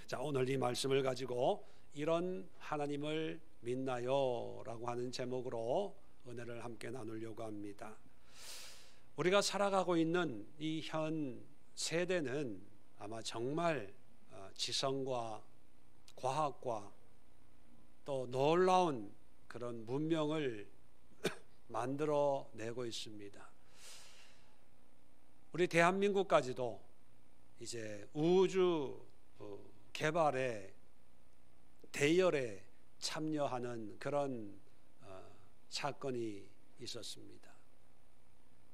자, 오늘 이 말씀을 가지고 이런 하나님을 믿나요? 라고 하는 제목으로 은혜를 함께 나누려고 합니다. 우리가 살아가고 있는 이 현 세대는 아마 정말 지성과 과학과 또 놀라운 그런 문명을 만들어내고 있습니다. 우리 대한민국까지도 이제 우주 개발에 대열에 참여하는 그런 사건이 있었습니다.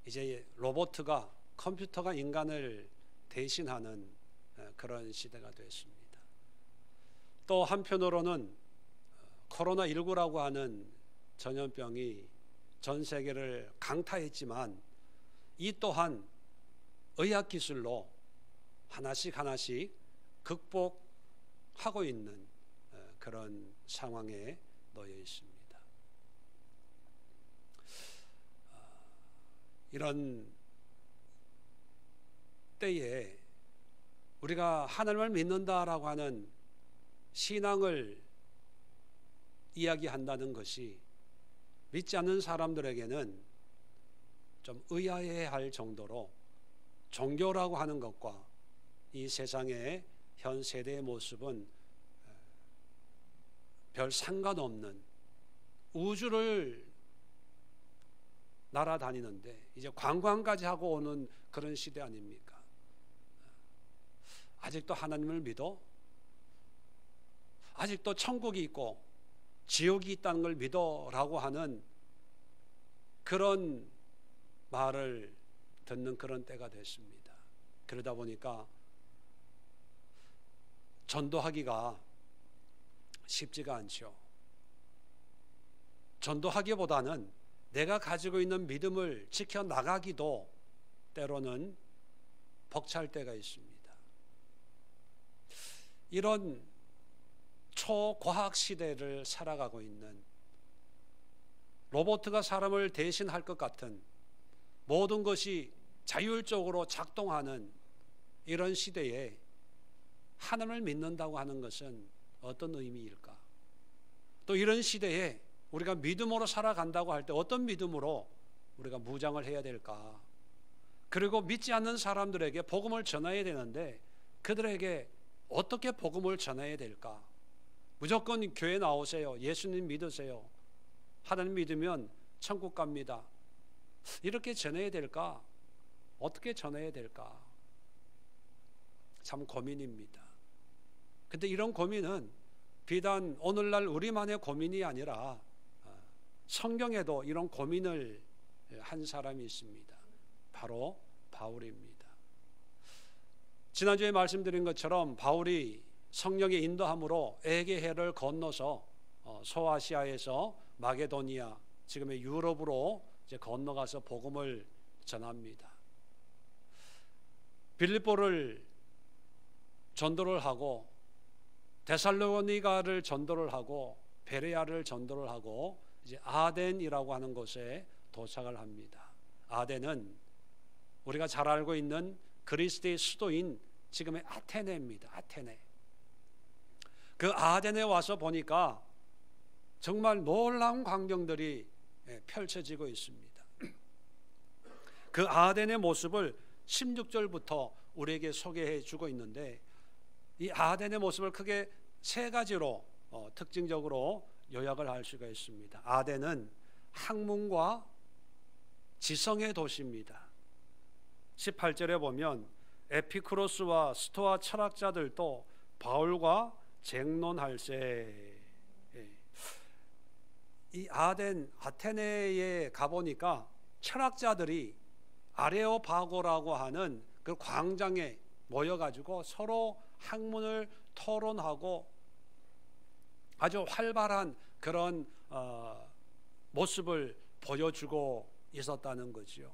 이제 로봇가 컴퓨터가 인간을 대신하는 그런 시대가 됐습니다. 또 한편으로는 코로나19라고 하는 전염병이 전 세계를 강타했지만 이 또한 의학기술로 하나씩 극복하고 있는 그런 상황에 놓여 있습니다. 이런 때에 우리가 하나님을 믿는다라고 하는 신앙을 이야기한다는 것이 믿지 않는 사람들에게는 좀 의아해할 정도로 종교라고 하는 것과 이 세상의 현 세대의 모습은 별 상관없는, 우주를 날아다니는데 이제 관광까지 하고 오는 그런 시대 아닙니까? 아직도 하나님을 믿어? 아직도 천국이 있고 지옥이 있다는 걸 믿어? 라고 하는 그런 말을 듣는 그런 때가 됐습니다. 그러다 보니까 전도하기가 쉽지가 않죠. 전도하기보다는 내가 가지고 있는 믿음을 지켜나가기도 때로는 벅찰 때가 있습니다. 이런 초과학 시대를 살아가고 있는, 로봇가 사람을 대신할 것 같은, 모든 것이 자율적으로 작동하는 이런 시대에 하나님을 믿는다고 하는 것은 어떤 의미일까? 또 이런 시대에 우리가 믿음으로 살아간다고 할 때 어떤 믿음으로 우리가 무장을 해야 될까? 그리고 믿지 않는 사람들에게 복음을 전해야 되는데 그들에게 어떻게 복음을 전해야 될까? 무조건 교회 나오세요. 예수님 믿으세요. 하나님 믿으면 천국 갑니다. 이렇게 전해야 될까? 어떻게 전해야 될까? 참 고민입니다. 근데 이런 고민은 비단 오늘날 우리만의 고민이 아니라 성경에도 이런 고민을 한 사람이 있습니다. 바로 바울입니다. 지난주에 말씀드린 것처럼 바울이 성령의 인도함으로 에게해를 건너서 소아시아에서 마게도니아, 지금의 유럽으로 이제 건너가서 복음을 전합니다. 빌립보를 전도를 하고 데살로니가를 전도를 하고 베레아를 전도를 하고 이제 아덴이라고 하는 곳에 도착을 합니다. 아덴은 우리가 잘 알고 있는 그리스의 수도인 지금의 아테네입니다. 아테네. 그 아덴에 와서 보니까 정말 놀라운 광경들이 펼쳐지고 있습니다. 그 아덴의 모습을 16절부터 우리에게 소개해 주고 있는데, 이 아덴의 모습을 크게 세 가지로 특징적으로 요약을 할 수가 있습니다. 아덴은 학문과 지성의 도시입니다. 18절에 보면 에피쿠로스와 스토아 철학자들도 바울과 쟁론할세. 이 아테네에 가보니까 철학자들이 아레오파고라고 하는 그 광장에 모여가지고 서로 학문을 토론하고 아주 활발한 그런 모습을 보여주고 있었다는 거지요.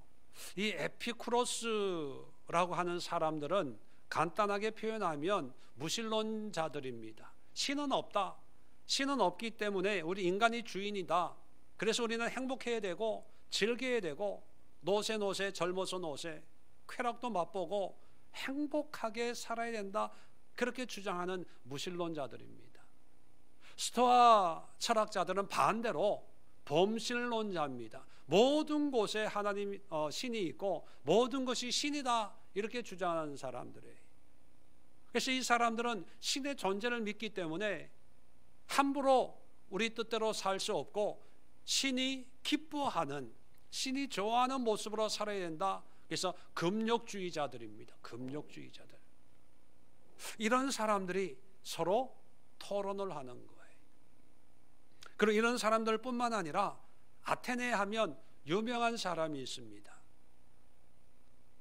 이 에피쿠로스라고 하는 사람들은 간단하게 표현하면 무신론자들입니다. 신은 없다. 신은 없기 때문에 우리 인간이 주인이다. 그래서 우리는 행복해야 되고 즐겨야 되고 노세 젊어서 노세 쾌락도 맛보고 행복하게 살아야 된다. 그렇게 주장하는 무신론자들입니다. 스토아 철학자들은 반대로 범신론자입니다. 모든 곳에 하나님 신이 있고 모든 것이 신이다 이렇게 주장하는 사람들이에요. 그래서 이 사람들은 신의 존재를 믿기 때문에 함부로 우리 뜻대로 살 수 없고 신이 기뻐하는, 신이 좋아하는 모습으로 살아야 된다. 그래서 금욕주의자들입니다. 금욕주의자들. 이런 사람들이 서로 토론을 하는 거예요. 그리고 이런 사람들뿐만 아니라 아테네에 하면 유명한 사람이 있습니다.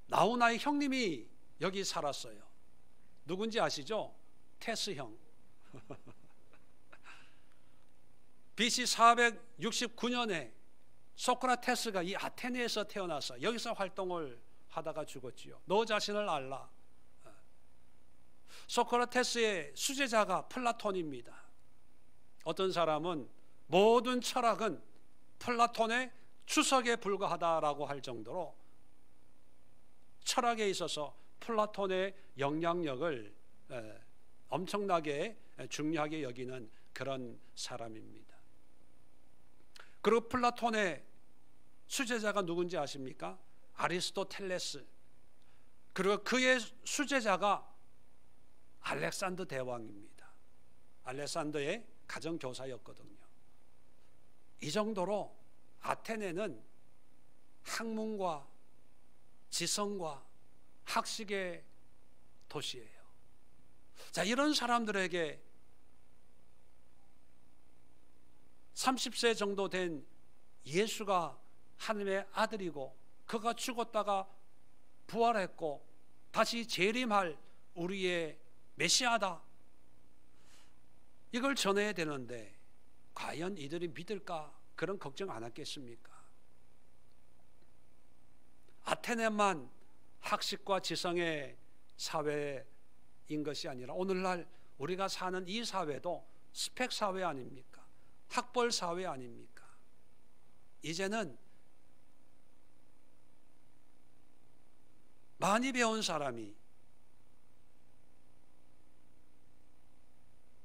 나우나의 형님이 여기 살았어요. 누군지 아시죠? 테스 형. BC 469년에 소크라테스가 이 아테네에서 태어나서 여기서 활동을 하다가 죽었지요. 너 자신을 알라. 소크라테스의 수제자가 플라톤입니다. 어떤 사람은 모든 철학은 플라톤의 추석에 불과하다라고 할 정도로 철학에 있어서 플라톤의 영향력을 엄청나게 중요하게 여기는 그런 사람입니다. 그리고 플라톤의 수제자가 누군지 아십니까? 아리스토텔레스. 그리고 그의 수제자가 알렉산더 대왕입니다. 알렉산더의 가정교사였거든요. 이 정도로 아테네는 학문과 지성과 학식의 도시예요. 자, 이런 사람들에게 30세 정도 된 예수가 하나님의 아들이고 그가 죽었다가 부활했고 다시 재림할 우리의 메시아다, 이걸 전해야 되는데 과연 이들이 믿을까? 그런 걱정 안 했겠습니까? 아테네만 학식과 지성의 사회인 것이 아니라 오늘날 우리가 사는 이 사회도 스펙 사회 아닙니까? 학벌 사회 아닙니까? 이제는 많이 배운 사람이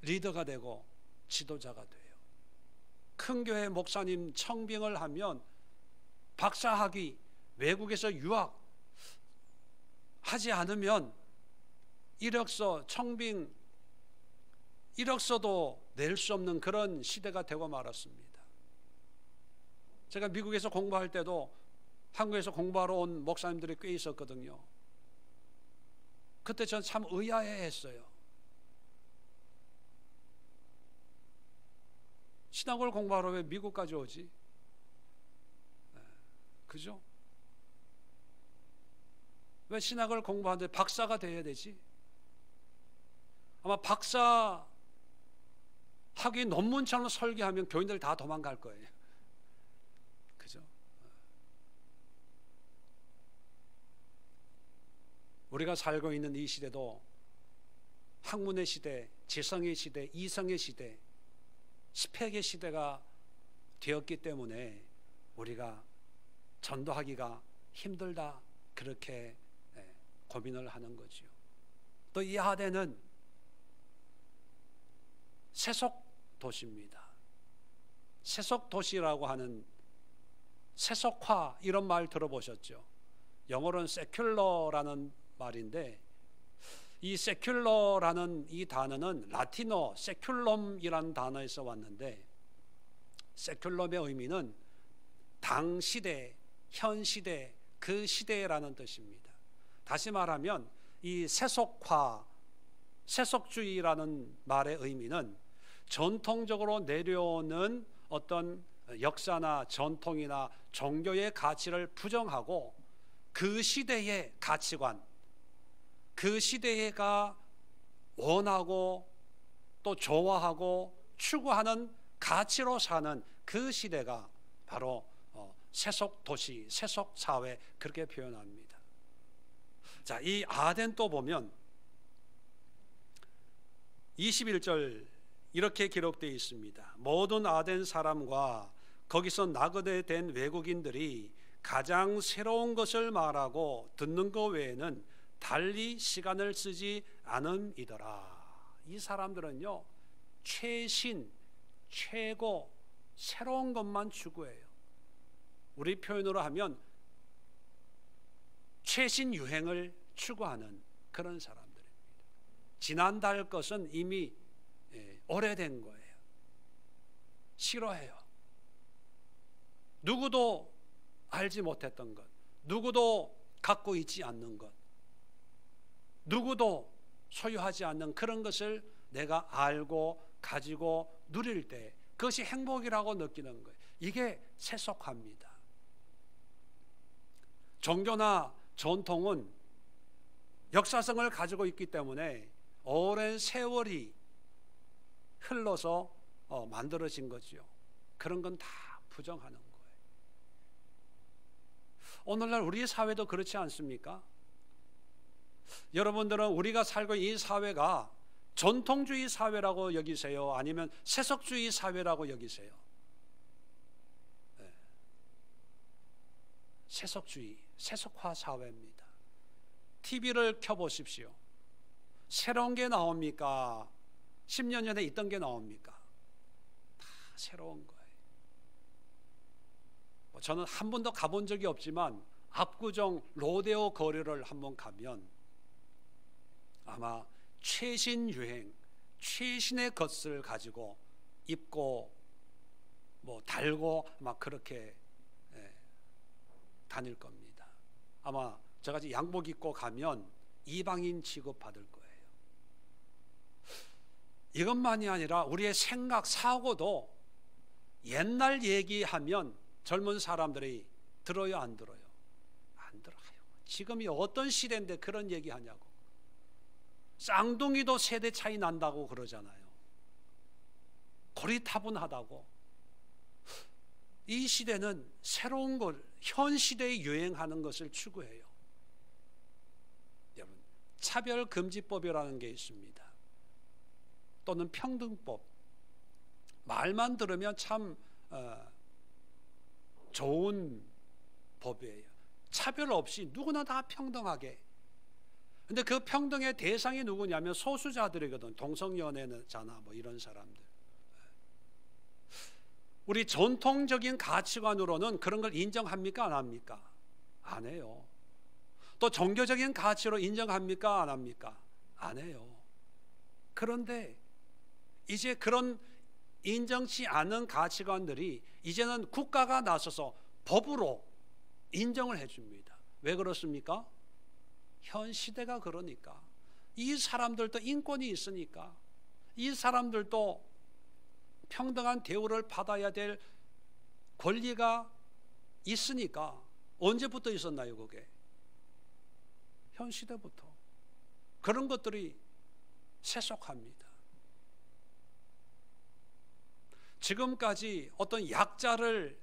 리더가 되고 지도자가 돼요. 큰 교회 목사님 청빙을 하면 박사학위, 외국에서 유학 하지 않으면 이력서, 청빙 이력서도 낼 수 없는 그런 시대가 되고 말았습니다. 제가 미국에서 공부할 때도 한국에서 공부하러 온 목사님들이 꽤 있었거든요. 그때 전 참 의아해했어요. 신학을 공부하러 왜 미국까지 오지? 그죠? 왜 신학을 공부하는데 박사가 돼야 되지? 아마 박사 학위 논문처럼 설계하면 교인들 다 도망갈 거예요. 그죠? 우리가 살고 있는 이 시대도 학문의 시대, 지성의 시대, 이성의 시대, 스펙의 시대가 되었기 때문에 우리가 전도하기가 힘들다, 그렇게 고민을 하는 거죠. 또 이 아덴은 세속 도시입니다. 세속 도시라고 하는 세속화, 이런 말 들어보셨죠? 영어로는 secular라는 말인데 이 secular라는 이 단어는 라틴어 seculum이라는 단어에서 왔는데 seculum의 의미는 당시대, 현시대, 그 시대라는 뜻입니다. 다시 말하면 이 세속화, 세속주의라는 말의 의미는 전통적으로 내려오는 어떤 역사나 전통이나 종교의 가치를 부정하고 그 시대의 가치관, 그 시대가 원하고 또 좋아하고 추구하는 가치로 사는 그 시대가 바로 세속도시, 세속사회, 그렇게 표현합니다. 자, 이 아덴 또 보면 21절 이렇게 기록되어 있습니다. 모든 아덴 사람과 거기서 나그네된 외국인들이 가장 새로운 것을 말하고 듣는 것 외에는 달리 시간을 쓰지 않음이더라. 이 사람들은요, 최신, 최고, 새로운 것만 추구해요. 우리 표현으로 하면 최신 유행을 추구하는 그런 사람들입니다. 지난달 것은 이미 오래된 거예요. 싫어해요. 누구도 알지 못했던 것, 누구도 갖고 있지 않는 것, 누구도 소유하지 않는 그런 것을 내가 알고 가지고 누릴 때 그것이 행복이라고 느끼는 거예요. 이게 세속화입니다. 종교나 전통은 역사성을 가지고 있기 때문에 오랜 세월이 흘러서 만들어진 거죠. 그런 건 다 부정하는 거예요. 오늘날 우리 사회도 그렇지 않습니까? 여러분들은 우리가 살고 있는 이 사회가 전통주의 사회라고 여기세요? 아니면 세속주의 사회라고 여기세요? 네. 세속주의, 세속화 사회입니다. TV를 켜보십시오. 새로운 게 나옵니까? 10년 전에 있던 게 나옵니까? 다 새로운 거예요. 저는 한 번도 가본 적이 없지만 압구정 로데오 거리를 한번 가면 아마 최신 유행, 최신의 것을 가지고 입고 달고 막 그렇게 다닐 겁니다. 아마 저같이 양복 입고 가면 이방인 취급받을 거예요. 이것만이 아니라 우리의 생각, 사고도 옛날 얘기하면 젊은 사람들이 들어요, 안 들어요? 안 들어요. 지금이 어떤 시대인데 그런 얘기하냐고. 쌍둥이도 세대 차이 난다고 그러잖아요. 고리타분하다고. 이 시대는 새로운 걸, 현 시대에 유행하는 것을 추구해요. 여러분, 차별금지법이라는 게 있습니다. 또는 평등법. 말만 들으면 참 좋은 법이에요. 차별 없이 누구나 다 평등하게. 근데 그 평등의 대상이 누구냐면 소수자들이거든. 동성연애잖아, 이런 사람들. 우리 전통적인 가치관으로는 그런 걸 인정합니까, 안 합니까? 안 해요. 또 종교적인 가치로 인정합니까, 안 합니까? 안 해요. 그런데 이제 그런 인정치 않은 가치관들이 이제는 국가가 나서서 법으로 인정을 해줍니다. 왜 그렇습니까? 현 시대가 그러니까. 이 사람들도 인권이 있으니까. 이 사람들도 평등한 대우를 받아야 될 권리가 있으니까. 언제부터 있었나요, 그게? 현 시대부터. 그런 것들이 세속화입니다. 지금까지 어떤 약자를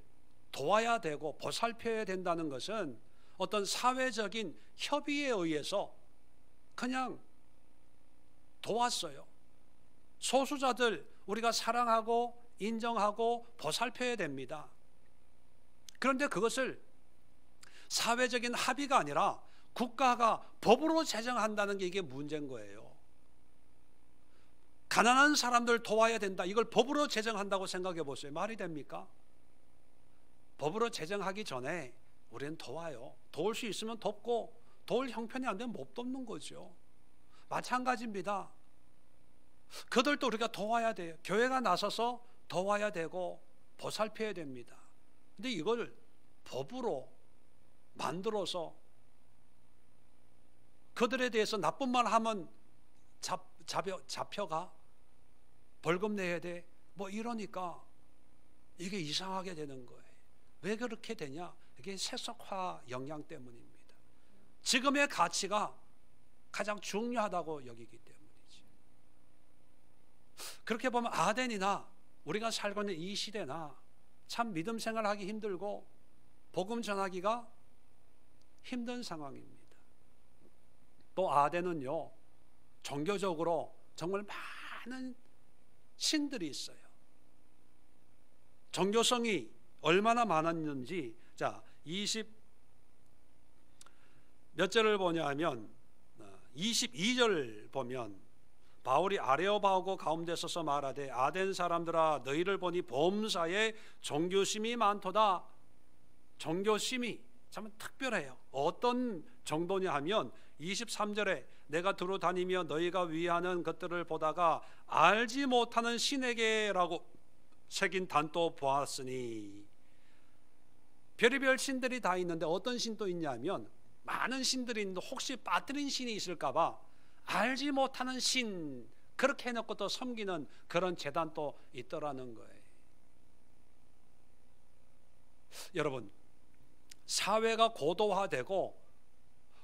도와야 되고 보살펴야 된다는 것은 어떤 사회적인 협의에 의해서 그냥 도왔어요. 소수자들 우리가 사랑하고 인정하고 보살펴야 됩니다. 그런데 그것을 사회적인 합의가 아니라 국가가 법으로 제정한다는 게 이게 문제인 거예요. 가난한 사람들 도와야 된다. 이걸 법으로 제정한다고 생각해 보세요. 말이 됩니까? 법으로 제정하기 전에 우리는 도와요. 도울 수 있으면 돕고 도울 형편이 안 되면 못 돕는 거죠. 마찬가지입니다. 그들도 우리가 도와야 돼요. 교회가 나서서 도와야 되고 보살펴야 됩니다. 근데 이걸 법으로 만들어서 그들에 대해서 나쁜 말 하면 잡혀가 벌금 내야 돼 이러니까 이게 이상하게 되는 거예요. 왜 그렇게 되냐? 이게 세속화 영향 때문입니다. 지금의 가치가 가장 중요하다고 여기기 때문이지. 그렇게 보면 아덴이나 우리가 살고 있는 이 시대나 참 믿음 생활하기 힘들고 복음 전하기가 힘든 상황입니다. 또 아덴은요, 종교적으로 정말 많은 신들이 있어요. 종교성이 얼마나 많았는지, 자, 20 몇 절을 보냐 하면 22절 보면 바울이 아레오바고 가운데 서서 말하되 아덴 사람들아 너희를 보니 범사에 종교심이 많도다. 종교심이 참 특별해요. 어떤 정도냐 하면 23절에 내가 두루 다니며 너희가 위하는 것들을 보다가 알지 못하는 신에게라고 새긴 단도 보았으니, 별의별 신들이 다 있는데 어떤 신도 있냐면 많은 신들이 있는데 혹시 빠뜨린 신이 있을까 봐 알지 못하는 신 그렇게 해놓고 또 섬기는 그런 제단도 있더라는 거예요. 여러분, 사회가 고도화되고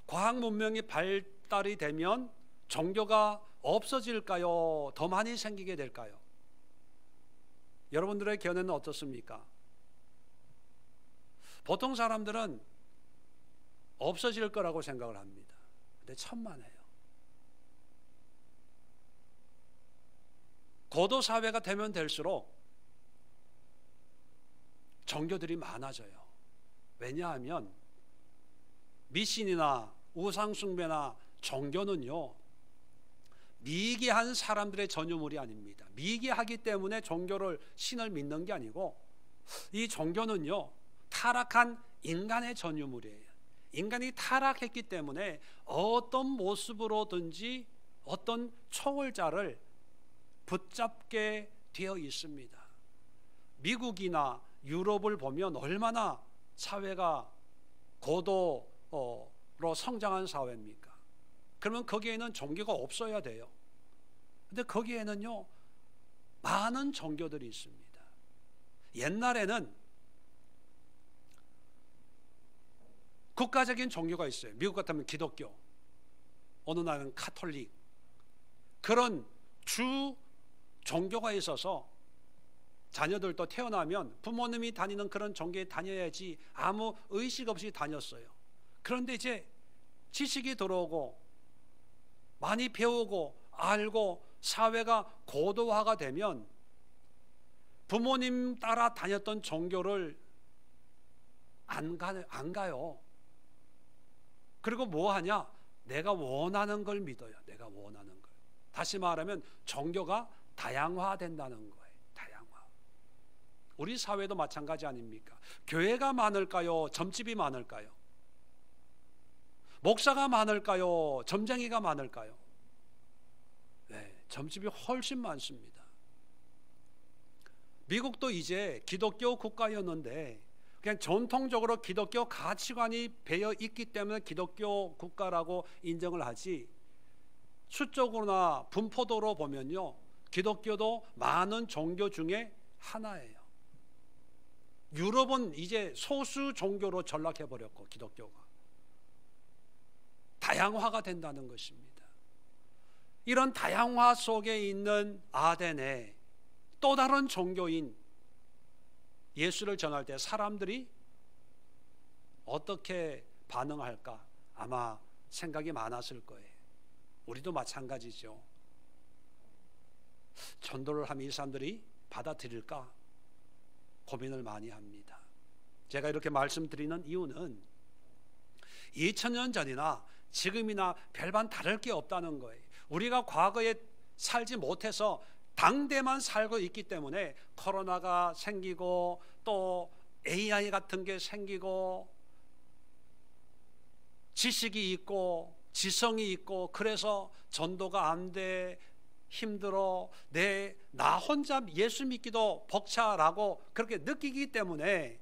과학 문명이 발달이 되면 종교가 없어질까요? 더 많이 생기게 될까요? 여러분들의 견해는 어떻습니까? 보통 사람들은 없어질 거라고 생각을 합니다. 근데 천만에요. 고도 사회가 되면 될수록 종교들이 많아져요. 왜냐하면 미신이나 우상숭배나 종교는요, 미개한 사람들의 전유물이 아닙니다. 미개하기 때문에 종교를, 신을 믿는 게 아니고, 이 종교는요 타락한 인간의 전유물이에요. 인간이 타락했기 때문에 어떤 모습으로든지 어떤 초월자를 붙잡게 되어 있습니다. 미국이나 유럽을 보면 얼마나 사회가 고도로 성장한 사회입니까? 그러면 거기에는 종교가 없어야 돼요. 근데 거기에는요 많은 종교들이 있습니다. 옛날에는 국가적인 종교가 있어요. 미국 같으면 기독교, 어느 나라는 카톨릭, 그런 주 종교가 있어서 자녀들도 태어나면 부모님이 다니는 그런 종교에 다녀야지 아무 의식 없이 다녔어요. 그런데 이제 지식이 들어오고 많이 배우고 알고 사회가 고도화가 되면 부모님 따라 다녔던 종교를 안 가요. 그리고 뭐 하냐? 내가 원하는 걸 믿어요. 내가 원하는 걸. 다시 말하면 종교가 다양화된다는 거예요. 다양화. 우리 사회도 마찬가지 아닙니까? 교회가 많을까요? 점집이 많을까요? 목사가 많을까요? 점쟁이가 많을까요? 네, 점집이 훨씬 많습니다. 미국도 이제 기독교 국가였는데 그냥 전통적으로 기독교 가치관이 배어 있기 때문에 기독교 국가라고 인정을 하지, 수적으로나 분포도로 보면요 기독교도 많은 종교 중에 하나예요. 유럽은 이제 소수 종교로 전락해버렸고 기독교가 다양화가 된다는 것입니다. 이런 다양화 속에 있는 아덴에 또 다른 종교인 예수를 전할 때 사람들이 어떻게 반응할까 아마 생각이 많았을 거예요. 우리도 마찬가지죠. 전도를 하면 이 사람들이 받아들일까 고민을 많이 합니다. 제가 이렇게 말씀드리는 이유는 2000년 전이나 지금이나 별반 다를 게 없다는 거예요. 우리가 과거에 살지 못해서 당대만 살고 있기 때문에 코로나가 생기고 또 AI 같은 게 생기고 지식이 있고 지성이 있고 그래서 전도가 안 돼, 힘들어, 나 혼자 예수 믿기도 벅차라고 그렇게 느끼기 때문에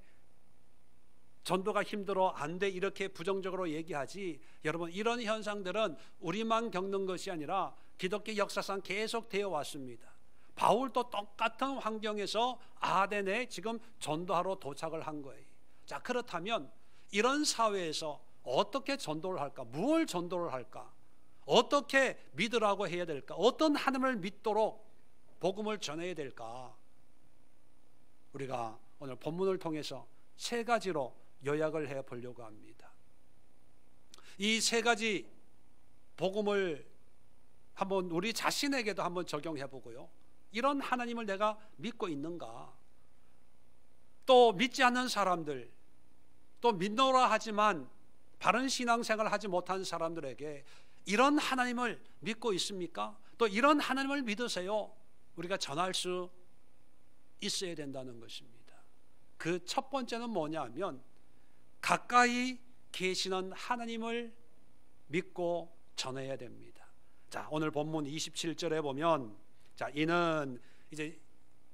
전도가 힘들어, 안 돼, 이렇게 부정적으로 얘기하지. 여러분, 이런 현상들은 우리만 겪는 것이 아니라 기독교 역사상 계속 되어 왔습니다. 바울도 똑같은 환경에서 아덴에 지금 전도하러 도착을 한 거예요. 자, 그렇다면 이런 사회에서 어떻게 전도를 할까? 무엇을 전도를 할까? 어떻게 믿으라고 해야 될까? 어떤 하나님을 믿도록 복음을 전해야 될까? 우리가 오늘 본문을 통해서 세 가지로 요약을 해 보려고 합니다. 이 세 가지 복음을 한번 우리 자신에게도 한번 적용해 보고요. 이런 하나님을 내가 믿고 있는가? 또 믿지 않는 사람들, 또 믿노라 하지만 바른 신앙생활을 하지 못한 사람들에게 이런 하나님을 믿고 있습니까? 또 이런 하나님을 믿으세요? 우리가 전할 수 있어야 된다는 것입니다. 그 첫 번째는 뭐냐면 가까이 계시는 하나님을 믿고 전해야 됩니다. 자, 오늘 본문 27절에 보면, 자,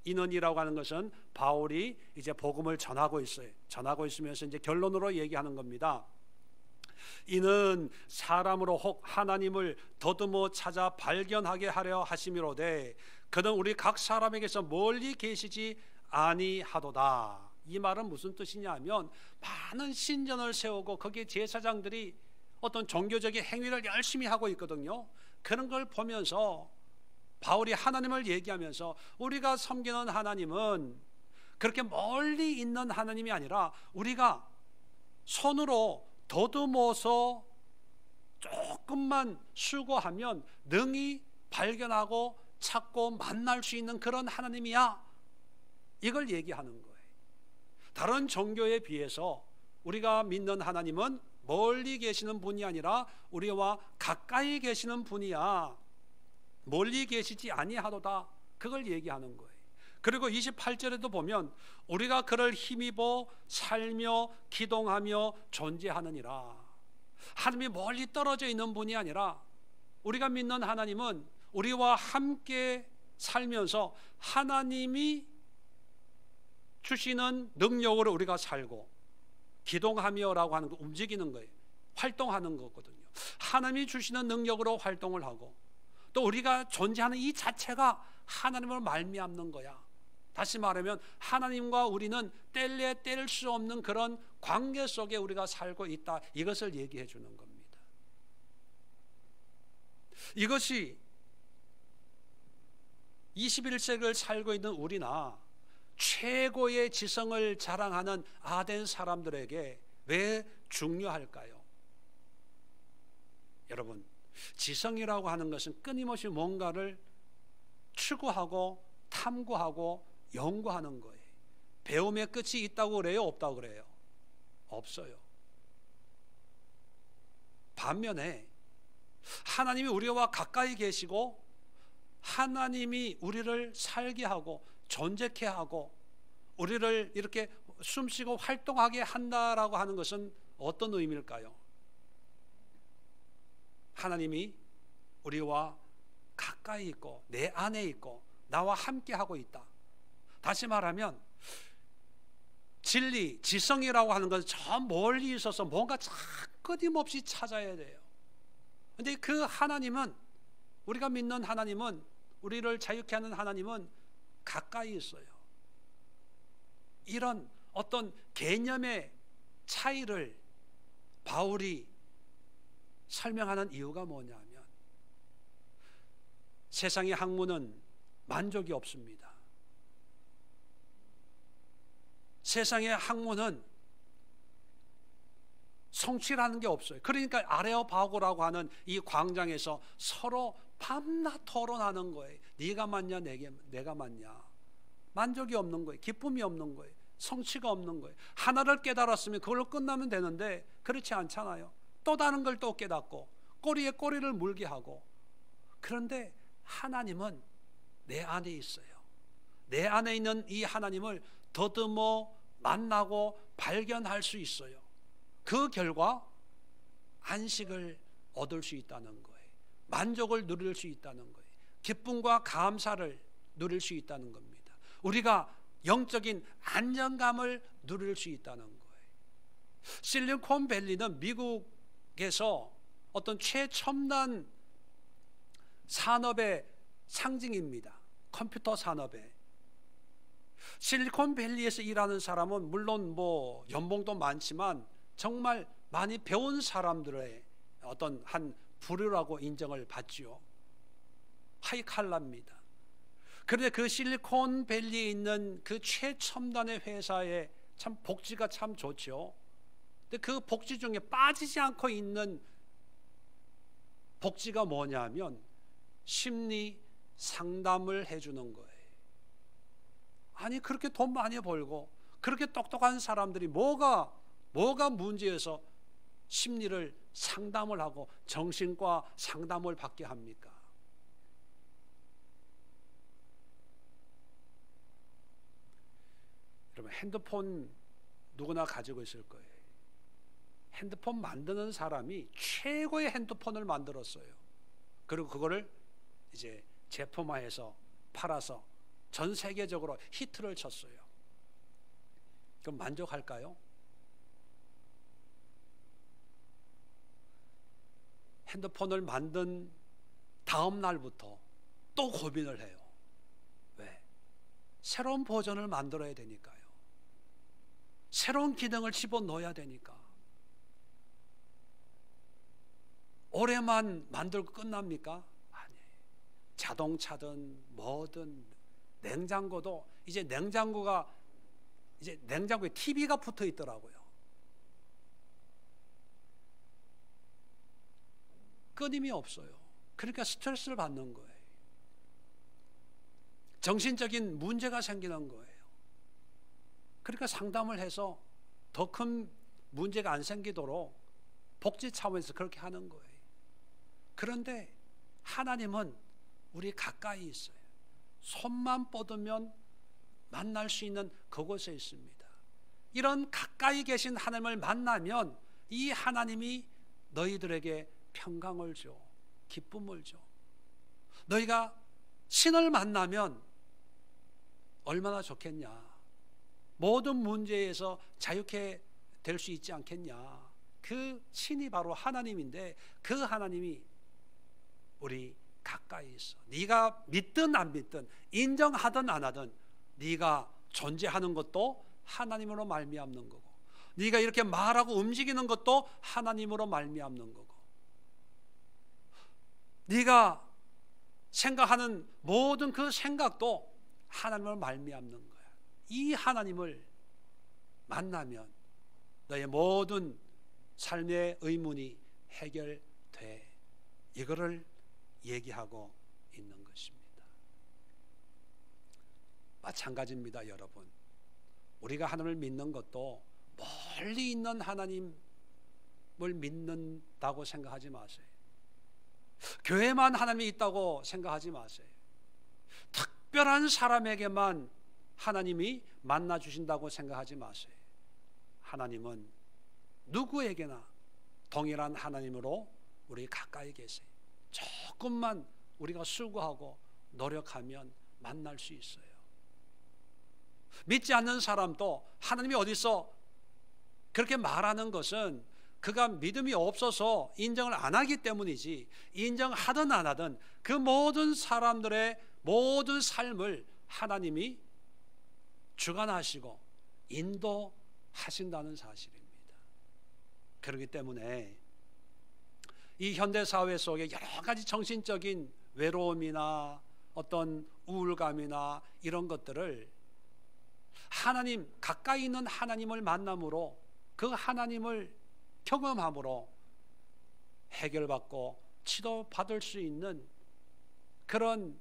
이는이라고 하는 것은 바울이 이제 복음을 전하고 있어요. 전하고 있으면서 이제 결론으로 얘기하는 겁니다. 이는 사람으로 혹 하나님을 더듬어 찾아 발견하게 하려 하심이로되 그는 우리 각 사람에게서 멀리 계시지 아니하도다. 이 말은 무슨 뜻이냐면 많은 신전을 세우고 거기에 제사장들이 어떤 종교적인 행위를 열심히 하고 있거든요. 그런 걸 보면서 바울이 하나님을 얘기하면서 우리가 섬기는 하나님은 그렇게 멀리 있는 하나님이 아니라 우리가 손으로 더듬어서 조금만 수고하면 능히 발견하고 찾고 만날 수 있는 그런 하나님이야. 이걸 얘기하는 거예요. 다른 종교에 비해서 우리가 믿는 하나님은 멀리 계시는 분이 아니라 우리와 가까이 계시는 분이야. 멀리 계시지 아니하도다. 그걸 얘기하는 거예요. 그리고 28절에도 보면 우리가 그를 힘입어 살며 기동하며 존재하느니라. 하나님이 멀리 떨어져 있는 분이 아니라 우리가 믿는 하나님은 우리와 함께 살면서 하나님이 주시는 능력으로 우리가 살고, 기동하며라고 하는 거 움직이는 거예요. 활동하는 거거든요. 하나님이 주시는 능력으로 활동을 하고 또 우리가 존재하는 이 자체가 하나님을 말미암는 거야. 다시 말하면 하나님과 우리는 뗄래 뗄 수 없는 그런 관계 속에 우리가 살고 있다. 이것을 얘기해 주는 겁니다. 이것이 21세기를 살고 있는 우리나 최고의 지성을 자랑하는 아덴 사람들에게 왜 중요할까요? 여러분, 지성이라고 하는 것은 끊임없이 뭔가를 추구하고 탐구하고 연구하는 거예요. 배움의 끝이 있다고 그래요? 없다고 그래요? 없어요. 반면에 하나님이 우리와 가까이 계시고 하나님이 우리를 살게 하고 존재케 하고 우리를 이렇게 숨쉬고 활동하게 한다라고 하는 것은 어떤 의미일까요? 하나님이 우리와 가까이 있고 내 안에 있고 나와 함께 하고 있다. 다시 말하면 진리, 지성이라고 하는 것은 저 멀리 있어서 뭔가 끊임없이 찾아야 돼요. 그런데 그 하나님은, 우리가 믿는 하나님은, 우리를 자유케 하는 하나님은 가까이 있어요. 이런 어떤 개념의 차이를 바울이 설명하는 이유가 뭐냐면 세상의 학문은 만족이 없습니다. 세상의 학문은 성취라는 게 없어요. 그러니까 아레오파고라고 하는 이 광장에서 서로 밤낮 토론하는 거예요. 네가 맞냐 내가 맞냐. 만족이 없는 거예요. 기쁨이 없는 거예요. 성취가 없는 거예요. 하나를 깨달았으면 그걸로 끝나면 되는데 그렇지 않잖아요. 또 다른 걸 또 깨닫고 꼬리에 꼬리를 물게 하고. 그런데 하나님은 내 안에 있어요. 내 안에 있는 이 하나님을 더듬어 만나고 발견할 수 있어요. 그 결과 안식을 얻을 수 있다는 거예요. 만족을 누릴 수 있다는 거예요. 기쁨과 감사를 누릴 수 있다는 겁니다. 우리가 영적인 안정감을 누릴 수 있다는 거예요. 실리콘밸리는 미국에서 어떤 최첨단 산업의 상징입니다. 컴퓨터 산업에. 실리콘밸리에서 일하는 사람은 물론 뭐 연봉도 많지만 정말 많이 배운 사람들의 어떤 한 부류라고 인정을 받지요. 하이칼라입니다. 그런데 그 실리콘밸리에 있는 그 최첨단의 회사에 참 복지가 참 좋죠. 근데 그 복지 중에 빠지지 않고 있는 복지가 뭐냐면 심리 상담을 해주는 거예요. 아니 그렇게 돈 많이 벌고 그렇게 똑똑한 사람들이 뭐가 문제여서 심리를 상담을 하고 정신과 상담을 받게 합니까? 여러분, 핸드폰 누구나 가지고 있을 거예요. 핸드폰 만드는 사람이 최고의 핸드폰을 만들었어요. 그리고 그거를 이제 제품화해서 팔아서 전 세계적으로 히트를 쳤어요. 그럼 만족할까요? 핸드폰을 만든 다음 날부터 또 고민을 해요. 왜? 새로운 버전을 만들어야 되니까요. 새로운 기능을 집어넣어야 되니까. 올해만 만들고 끝납니까? 아니에요. 자동차든 뭐든 냉장고도 이제 냉장고에 TV가 붙어 있더라고요. 끊임이 없어요. 그러니까 스트레스를 받는 거예요. 정신적인 문제가 생기는 거예요. 그러니까 상담을 해서 더 큰 문제가 안 생기도록 복지 차원에서 그렇게 하는 거예요. 그런데 하나님은 우리 가까이 있어요. 손만 뻗으면 만날 수 있는 그곳에 있습니다. 이런 가까이 계신 하나님을 만나면 이 하나님이 너희들에게 평강을 줘, 기쁨을 줘. 너희가 신을 만나면 얼마나 좋겠냐. 모든 문제에서 자유케 될 수 있지 않겠냐. 그 신이 바로 하나님인데 그 하나님이 우리 가까이 있어. 네가 믿든 안 믿든 인정하든 안 하든 네가 존재하는 것도 하나님으로 말미암는 거고, 네가 이렇게 말하고 움직이는 것도 하나님으로 말미암는 거고, 네가 생각하는 모든 그 생각도 하나님으로 말미암는 거야. 이 하나님을 만나면 너의 모든 삶의 의문이 해결돼. 이거를 얘기하고 있는 것입니다. 마찬가지입니다, 여러분. 우리가 하나님을 믿는 것도 멀리 있는 하나님을 믿는다고 생각하지 마세요. 교회만 하나님이 있다고 생각하지 마세요. 특별한 사람에게만 하나님이 만나 주신다고 생각하지 마세요. 하나님은 누구에게나 동일한 하나님으로 우리 가까이 계세요. 조금만 우리가 수고하고 노력하면 만날 수 있어요. 믿지 않는 사람도 하나님이 어디서 그렇게 말하는 것은 그가 믿음이 없어서 인정을 안 하기 때문이지, 인정하든 안 하든 그 모든 사람들의 모든 삶을 하나님이 주관하시고 인도하신다는 사실입니다. 그렇기 때문에 이 현대사회 속에 여러 가지 정신적인 외로움이나 어떤 우울감이나 이런 것들을 하나님, 가까이 있는 하나님을 만남으로, 그 하나님을 경험함으로 해결받고 치료받을 수 있는 그런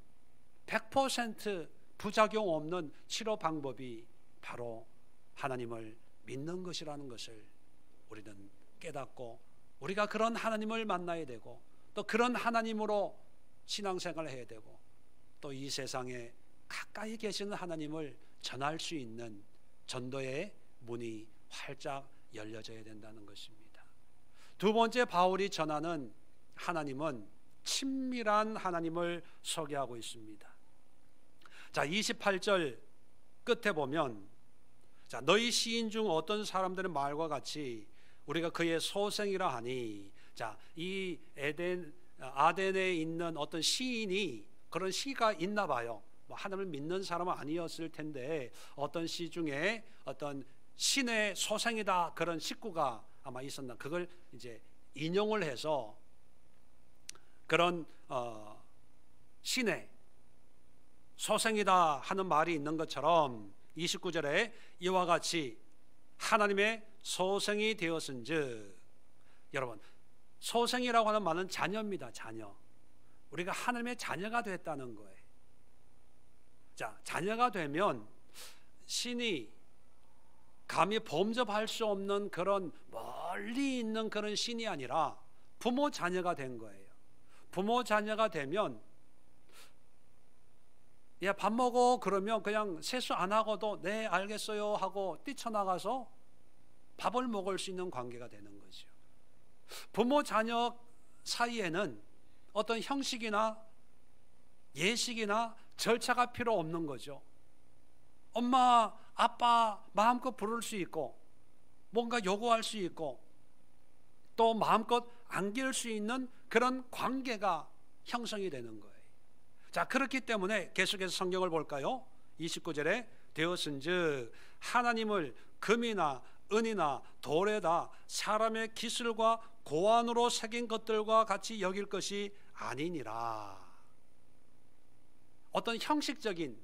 100% 부작용 없는 치료 방법이 바로 하나님을 믿는 것이라는 것을 우리는 깨닫고, 우리가 그런 하나님을 만나야 되고, 또 그런 하나님으로 신앙생활을 해야 되고, 또 이 세상에 가까이 계시는 하나님을 전할 수 있는 전도의 문이 활짝 열려져야 된다는 것입니다. 두 번째, 바울이 전하는 하나님은 친밀한 하나님을 소개하고 있습니다. 자, 28절 끝에 보면, 자, 너희 시인 중 어떤 사람들의 말과 같이 우리가 그의 소생이라 하니, 자, 이 아덴에 있는 어떤 시인이 그런 시가 있나 봐요. 뭐 하나님을 믿는 사람은 아니었을 텐데 어떤 시 중에 어떤 신의 소생이다 그런 식구가 아마 있었나, 그걸 이제 인용을 해서 그런 신의 소생이다 하는 말이 있는 것처럼 29절에 이와 같이 하나님의 소생이 되었은즉, 여러분, 소생이라고 하는 말은 자녀입니다. 자녀. 우리가 하나님의 자녀가 됐다는 거예요. 자, 자녀가 되면 신이 감히 범접할 수 없는 그런 멀리 있는 그런 신이 아니라 부모 자녀가 된 거예요. 부모 자녀가 되면 야, 밥 먹어 그러면 그냥 세수 안 하고도 네 알겠어요 하고 뛰쳐나가서 밥을 먹을 수 있는 관계가 되는 거죠. 부모 자녀 사이에는 어떤 형식이나 예식이나 절차가 필요 없는 거죠. 엄마, 아빠 마음껏 부를 수 있고 뭔가 요구할 수 있고 또 마음껏 안길 수 있는 그런 관계가 형성이 되는 거예요. 자, 그렇기 때문에 계속해서 성경을 볼까요? 29절에 되었은즉 하나님을 금이나 은이나 돌에다 사람의 기술과 고안으로 새긴 것들과 같이 여길 것이 아니니라. 어떤 형식적인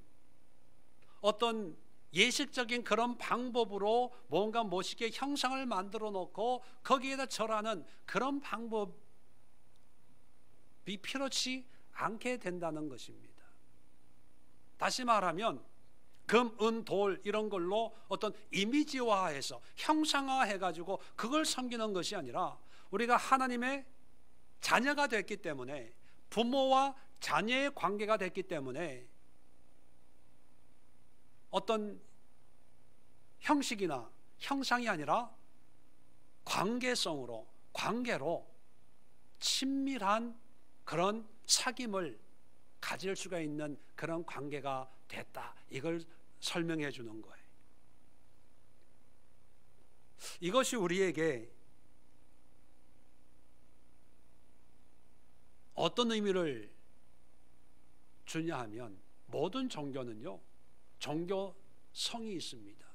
어떤 예식적인 그런 방법으로 뭔가 멋있게 형상을 만들어 놓고 거기에다 절하는 그런 방법이 필요치 않게 된다는 것입니다. 다시 말하면 금, 은, 돌 이런 걸로 어떤 이미지화해서 형상화해가지고 그걸 섬기는 것이 아니라 우리가 하나님의 자녀가 됐기 때문에 부모와 자녀의 관계가 됐기 때문에 어떤 형식이나 형상이 아니라 관계로 친밀한 그런 사귐을 가질 수가 있는 그런 관계가 됐다. 이걸 설명해 주는 거예요. 이것이 우리에게 어떤 의미를 주냐 하면 모든 종교는요, 종교성이 있습니다.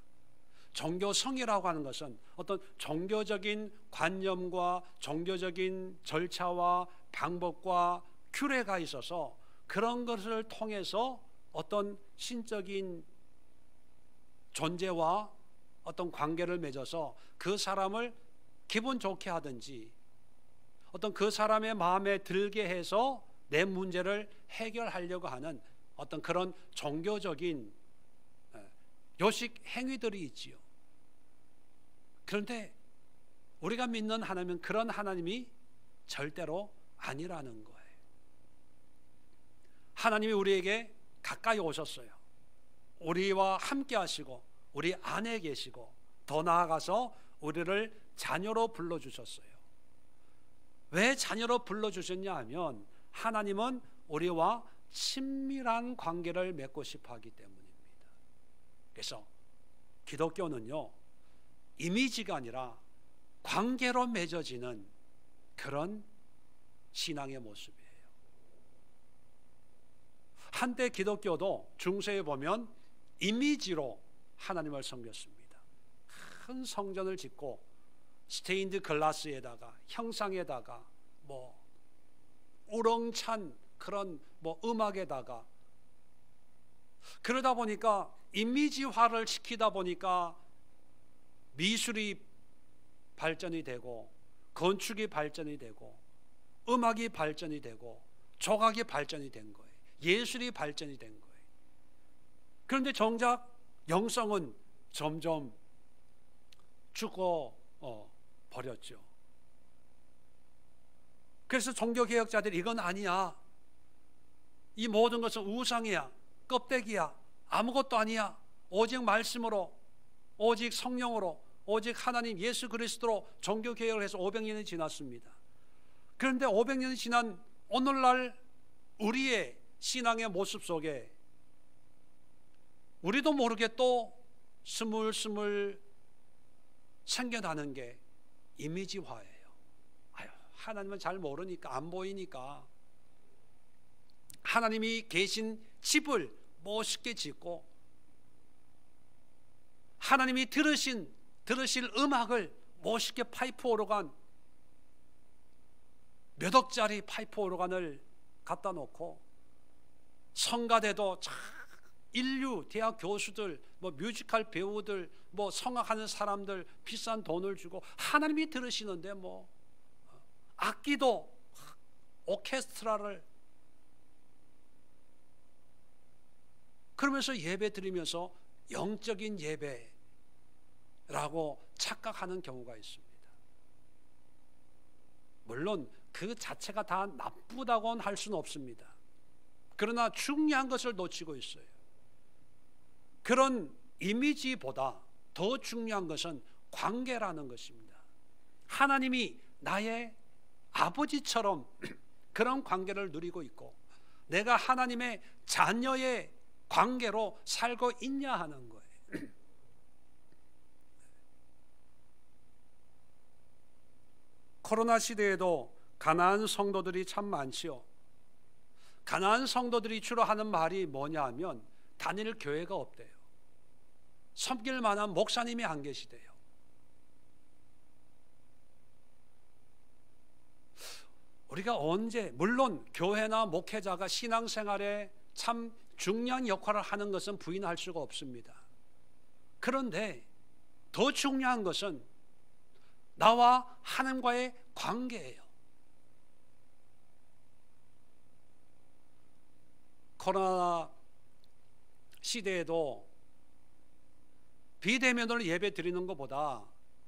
종교성이라고 하는 것은 어떤 종교적인 관념과 종교적인 절차와 방법과 규례가 있어서 그런 것을 통해서 어떤 신적인 존재와 어떤 관계를 맺어서 그 사람을 기분 좋게 하든지 어떤 그 사람의 마음에 들게 해서 내 문제를 해결하려고 하는 어떤 그런 종교적인 요식 행위들이 있지요. 그런데 우리가 믿는 하나님은 그런 하나님이 절대로 아니라는 거예요. 하나님이 우리에게 가까이 오셨어요. 우리와 함께 하시고 우리 안에 계시고 더 나아가서 우리를 자녀로 불러주셨어요. 왜 자녀로 불러주셨냐 하면 하나님은 우리와 친밀한 관계를 맺고 싶어 하기 때문입니다. 그래서 기독교는요, 이미지가 아니라 관계로 맺어지는 그런 신앙의 모습이에요. 한때 기독교도 중세에 보면 이미지로 하나님을 섬겼습니다. 큰 성전을 짓고 스테인드 글라스에다가 형상에다가 우렁찬 그런 음악에다가 그러다 보니까 이미지화를 시키다 보니까 미술이 발전이 되고 건축이 발전이 되고 음악이 발전이 되고 조각이 발전이 된 거예요. 예술이 발전이 된 거예요. 그런데 정작 영성은 점점 죽어 버렸죠. 그래서 종교개혁자들이 이건 아니야, 이 모든 것은 우상이야, 껍데기야, 아무것도 아니야, 오직 말씀으로, 오직 성령으로, 오직 하나님 예수 그리스도로 종교개혁을 해서 500년이 지났습니다. 그런데 500년이 지난 오늘날 우리의 신앙의 모습 속에 우리도 모르게 또 스물스물 생겨나는 게 이미지화예요. 하나님은 잘 모르니까, 안 보이니까 하나님이 계신 집을 멋있게 짓고 하나님이 들으실 음악을 멋있게 파이프 오르간 몇 억짜리 파이프 오르간을 갖다 놓고 성가대도 인류 대학 교수들, 뮤지컬 배우들, 성악하는 사람들 비싼 돈을 주고 하나님이 들으시는데 악기도 오케스트라를 그러면서 예배 드리면서 영적인 예배라고 착각하는 경우가 있습니다. 물론 그 자체가 다 나쁘다고는 할 수는 없습니다. 그러나 중요한 것을 놓치고 있어요. 그런 이미지보다 더 중요한 것은 관계라는 것입니다. 하나님이 나의 아버지처럼 그런 관계를 누리고 있고 내가 하나님의 자녀의 관계로 살고 있냐 하는 거예요. 코로나 시대에도 가난한 성도들이 참 많지요. 가난한 성도들이 주로 하는 말이 뭐냐 하면 다닐 교회가 없대요. 섬길 만한 목사님이 안 계시대요. 우리가 언제, 물론 교회나 목회자가 신앙생활에 참 중요한 역할을 하는 것은 부인할 수가 없습니다. 그런데 더 중요한 것은 나와 하나님과의 관계예요. 코로나 시대에도 비대면으로 예배 드리는 것보다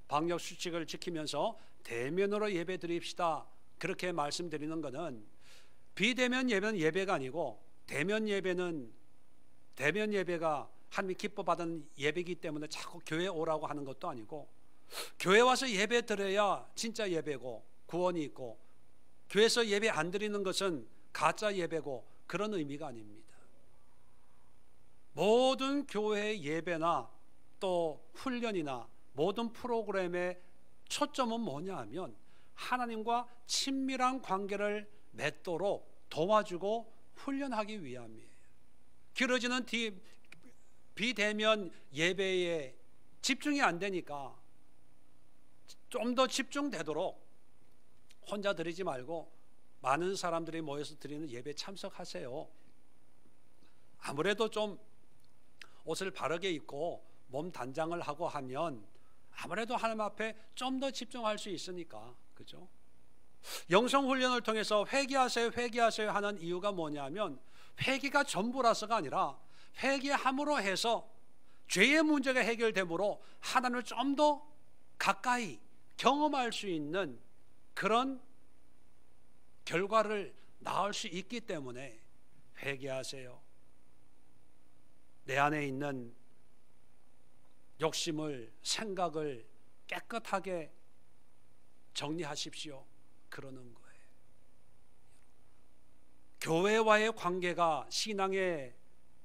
방역 수칙을 지키면서 대면으로 예배 드립시다, 그렇게 말씀드리는 것은 비대면 예배는 예배가 아니고 대면 예배가 하나님이 기뻐 받은 예배이기 때문에 자꾸 교회 오라고 하는 것도 아니고, 교회 와서 예배 드려야 진짜 예배고 구원이 있고, 교회에서 예배 안 드리는 것은 가짜 예배고 그런 의미가 아닙니다. 모든 교회의 예배나 또 훈련이나 모든 프로그램의 초점은 뭐냐 하면 하나님과 친밀한 관계를 맺도록 도와주고 훈련하기 위함이에요. 길어지는 비대면 예배에 집중이 안 되니까 좀 더 집중되도록 혼자 드리지 말고 많은 사람들이 모여서 드리는 예배 참석하세요. 아무래도 좀 옷을 바르게 입고 몸 단장을 하고 하면 아무래도 하나님 앞에 좀 더 집중할 수 있으니까, 그죠? 영성훈련을 통해서 회개하세요 회개하세요 하는 이유가 뭐냐면 회개가 전부라서가 아니라 회개함으로 해서 죄의 문제가 해결되므로 하나님을 좀 더 가까이 경험할 수 있는 그런 결과를 낳을 수 있기 때문에 회개하세요. 내 안에 있는 욕심을, 생각을 깨끗하게 정리하십시오, 그러는 거예요. 교회와의 관계가 신앙의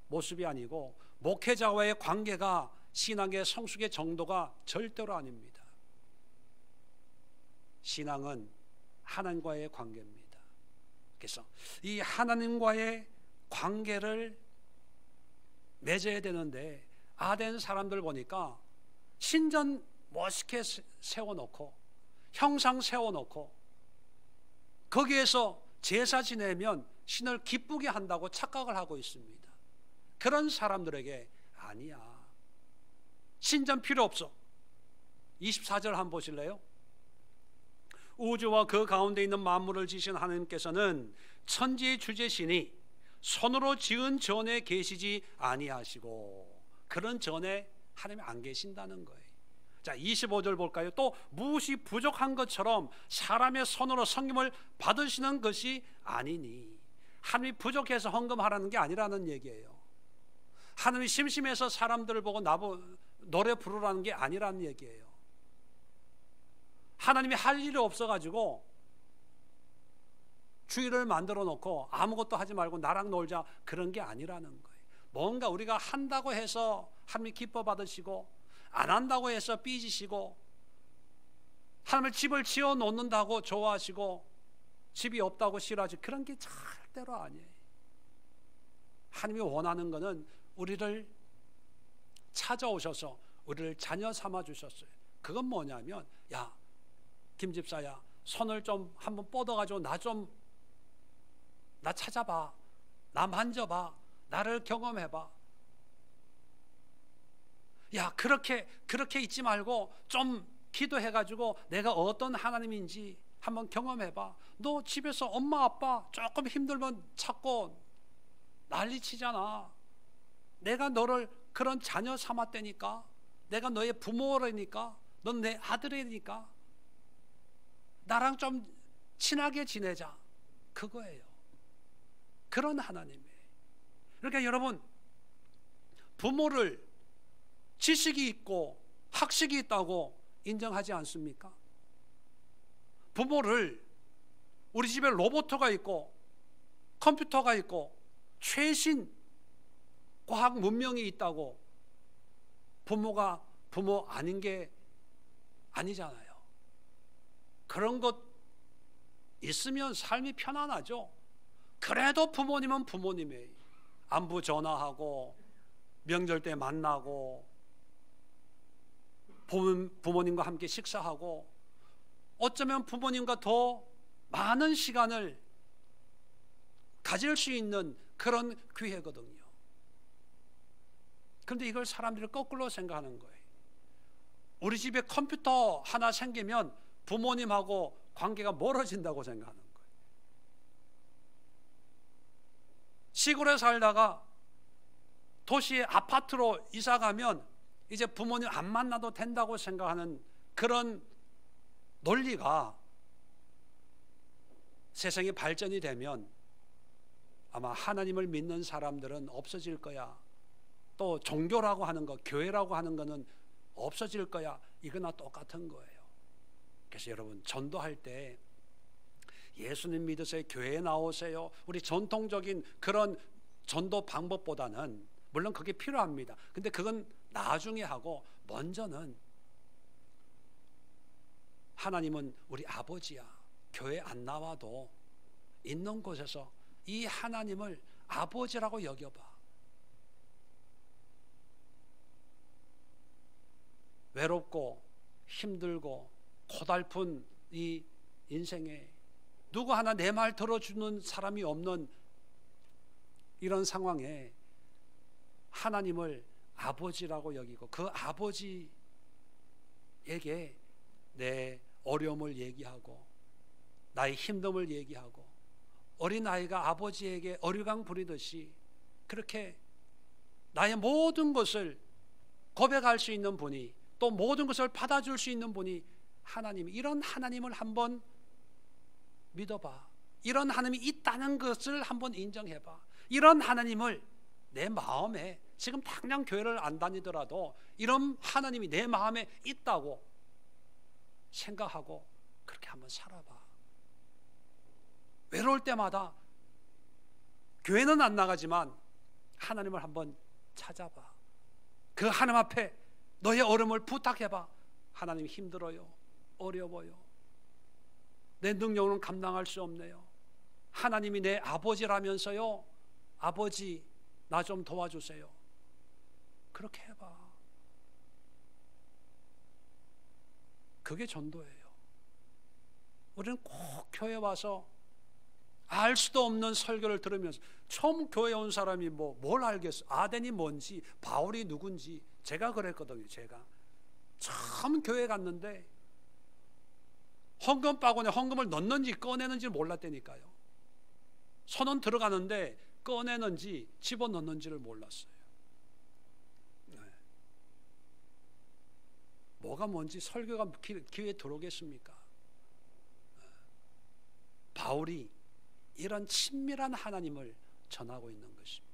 모습이 아니고 목회자와의 관계가 신앙의 성숙의 정도가 절대로 아닙니다. 신앙은 하나님과의 관계입니다. 그래서 이 하나님과의 관계를 맺어야 되는데 아덴 사람들 보니까 신전 멋있게 세워놓고 형상 세워놓고 거기에서 제사 지내면 신을 기쁘게 한다고 착각을 하고 있습니다. 그런 사람들에게 아니야, 신전 필요 없어. 24절 한번 보실래요? 우주와 그 가운데 있는 만물을 지으신 하나님께서는 천지의 주제시니 손으로 지은 전에 계시지 아니하시고, 그런 전에 하나님이 안 계신다는 거예요. 자, 25절 볼까요? 또 무엇이 부족한 것처럼 사람의 손으로 섬김을 받으시는 것이 아니니, 하나님이 부족해서 헌금하라는 게 아니라는 얘기예요. 하나님이 심심해서 사람들을 보고 노래 부르라는 게 아니라는 얘기예요. 하나님이 할 일이 없어가지고 주일을 만들어 놓고 아무것도 하지 말고 나랑 놀자, 그런 게 아니라는 거예요. 뭔가 우리가 한다고 해서 하나님이 기뻐 받으시고 안 한다고 해서 삐지시고, 하나님의 집을 지어 놓는다고 좋아하시고 집이 없다고 싫어하시고, 그런 게 절대로 아니에요. 하나님이 원하는 것은 우리를 찾아오셔서 우리를 자녀 삼아 주셨어요. 그건 뭐냐면, 야 김집사야, 손을 좀 한번 뻗어가지고 나 찾아봐, 나 만져봐, 나를 경험해봐. 야 그렇게 있지 말고 좀 기도해가지고 내가 어떤 하나님인지 한번 경험해봐. 너 집에서 엄마 아빠 조금 힘들면 찾고 난리치잖아. 내가 너를 그런 자녀 삼았다니까. 내가 너의 부모라니까. 넌 내 아들이니까. 나랑 좀 친하게 지내자, 그거예요. 그런 하나님이에요. 그러니까 여러분, 부모를 지식이 있고 학식이 있다고 인정하지 않습니까? 부모를 우리 집에 로봇가 있고 컴퓨터가 있고 최신 과학 문명이 있다고 부모가 부모 아닌 게 아니잖아요. 그런 것 있으면 삶이 편안하죠. 그래도 부모님은 부모님이에요. 안부 전화하고 명절 때 만나고 부모님과 함께 식사하고 어쩌면 부모님과 더 많은 시간을 가질 수 있는 그런 기회거든요. 그런데 이걸 사람들이 거꾸로 생각하는 거예요. 우리 집에 컴퓨터 하나 생기면 부모님하고 관계가 멀어진다고 생각하는 거예요. 시골에 살다가 도시의 아파트로 이사 가면 이제 부모님 안 만나도 된다고 생각하는 그런 논리가 세상이 발전이 되면 아마 하나님을 믿는 사람들은 없어질 거야. 또 종교라고 하는 거, 교회라고 하는 거는 없어질 거야. 이거나 똑같은 거예요. 그래서 여러분, 전도할 때 예수님 믿으세요, 교회에 나오세요, 우리 전통적인 그런 전도 방법보다는 물론 그게 필요합니다. 근데 그건 나중에 하고 먼저는 하나님은 우리 아버지야. 교회 안 나와도 있는 곳에서 이 하나님을 아버지라고 여겨봐. 외롭고 힘들고 고달픈 이 인생에 누구 하나 내 말 들어주는 사람이 없는 이런 상황에 하나님을 아버지라고 여기고 그 아버지에게 내 어려움을 얘기하고 나의 힘듦을 얘기하고 어린아이가 아버지에게 어리광 부리듯이 그렇게 나의 모든 것을 고백할 수 있는 분이, 또 모든 것을 받아줄 수 있는 분이 하나님, 이런 하나님을 한번 믿어봐. 이런 하나님이 있다는 것을 한번 인정해봐. 이런 하나님을 내 마음에, 지금 당장 교회를 안 다니더라도 이런 하나님이 내 마음에 있다고 생각하고 그렇게 한번 살아봐. 외로울 때마다 교회는 안 나가지만 하나님을 한번 찾아봐. 그 하나님 앞에 너의 어려움을 부탁해봐. 하나님, 힘들어요, 어려워요, 내 능력으로는 감당할 수 없네요. 하나님이 내 아버지라면서요, 아버지 나 좀 도와주세요. 그렇게 해봐. 그게 전도예요. 우리는 꼭 교회 와서 알 수도 없는 설교를 들으면서, 처음 교회 온 사람이 뭘 알겠어? 아덴이 뭔지, 바울이 누군지. 제가 그랬거든요. 제가 처음 교회 갔는데 헌금 바구니에 헌금을 넣는지 꺼내는지 몰랐다니까요. 선원 들어가는데 꺼내는지 집어넣는지를 몰랐어요. 네. 뭐가 뭔지 설교가 귀에 들어오겠습니까? 바울이 이런 친밀한 하나님을 전하고 있는 것입니다.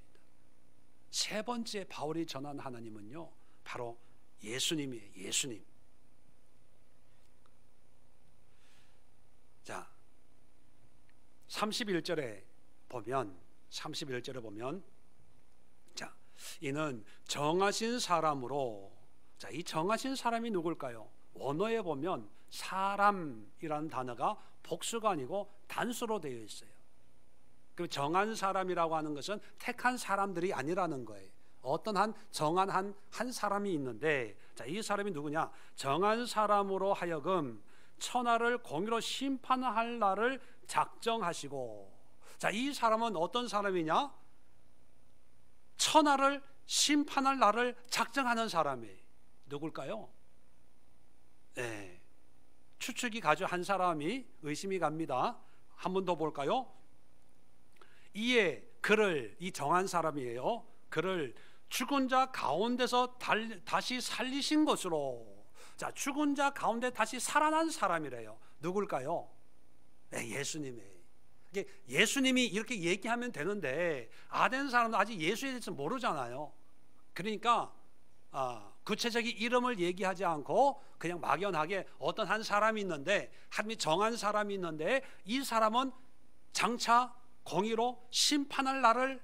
세 번째 바울이 전한 하나님은요, 바로 예수님이에요. 예수님. 자, 31절에 보면 자, 이는 정하신 사람으로, 자, 이 정하신 사람이 누굴까요? 원어에 보면 사람이라는 단어가 복수가 아니고 단수로 되어 있어요. 그 정한 사람이라고 하는 것은 택한 사람들이 아니라는 거예요. 어떤 정한 한 사람이 있는데, 자, 이 사람이 누구냐? 정한 사람으로 하여금 천하를 공의로 심판할 날을 작정하시고. 자, 이 사람은 어떤 사람이냐? 천하를 심판할 날을 작정하는 사람이에요. 누굴까요? 네, 추측이 가죠. 한 사람이 의심이 갑니다. 한 번 더 볼까요? 이에 그를, 이 정한 사람이에요, 그를 죽은 자 가운데서 다시 살리신 것으로. 자, 죽은 자 가운데 다시 살아난 사람이래요. 누굴까요? 네, 예수님이에요. 예수님이 이렇게 얘기하면 되는데 아덴 사람은 아직 예수에 대해서 모르잖아요. 그러니까 구체적인 이름을 얘기하지 않고 그냥 막연하게 어떤 한 사람이 있는데, 하나님이 정한 사람이 있는데, 이 사람은 장차 공의로 심판할 날을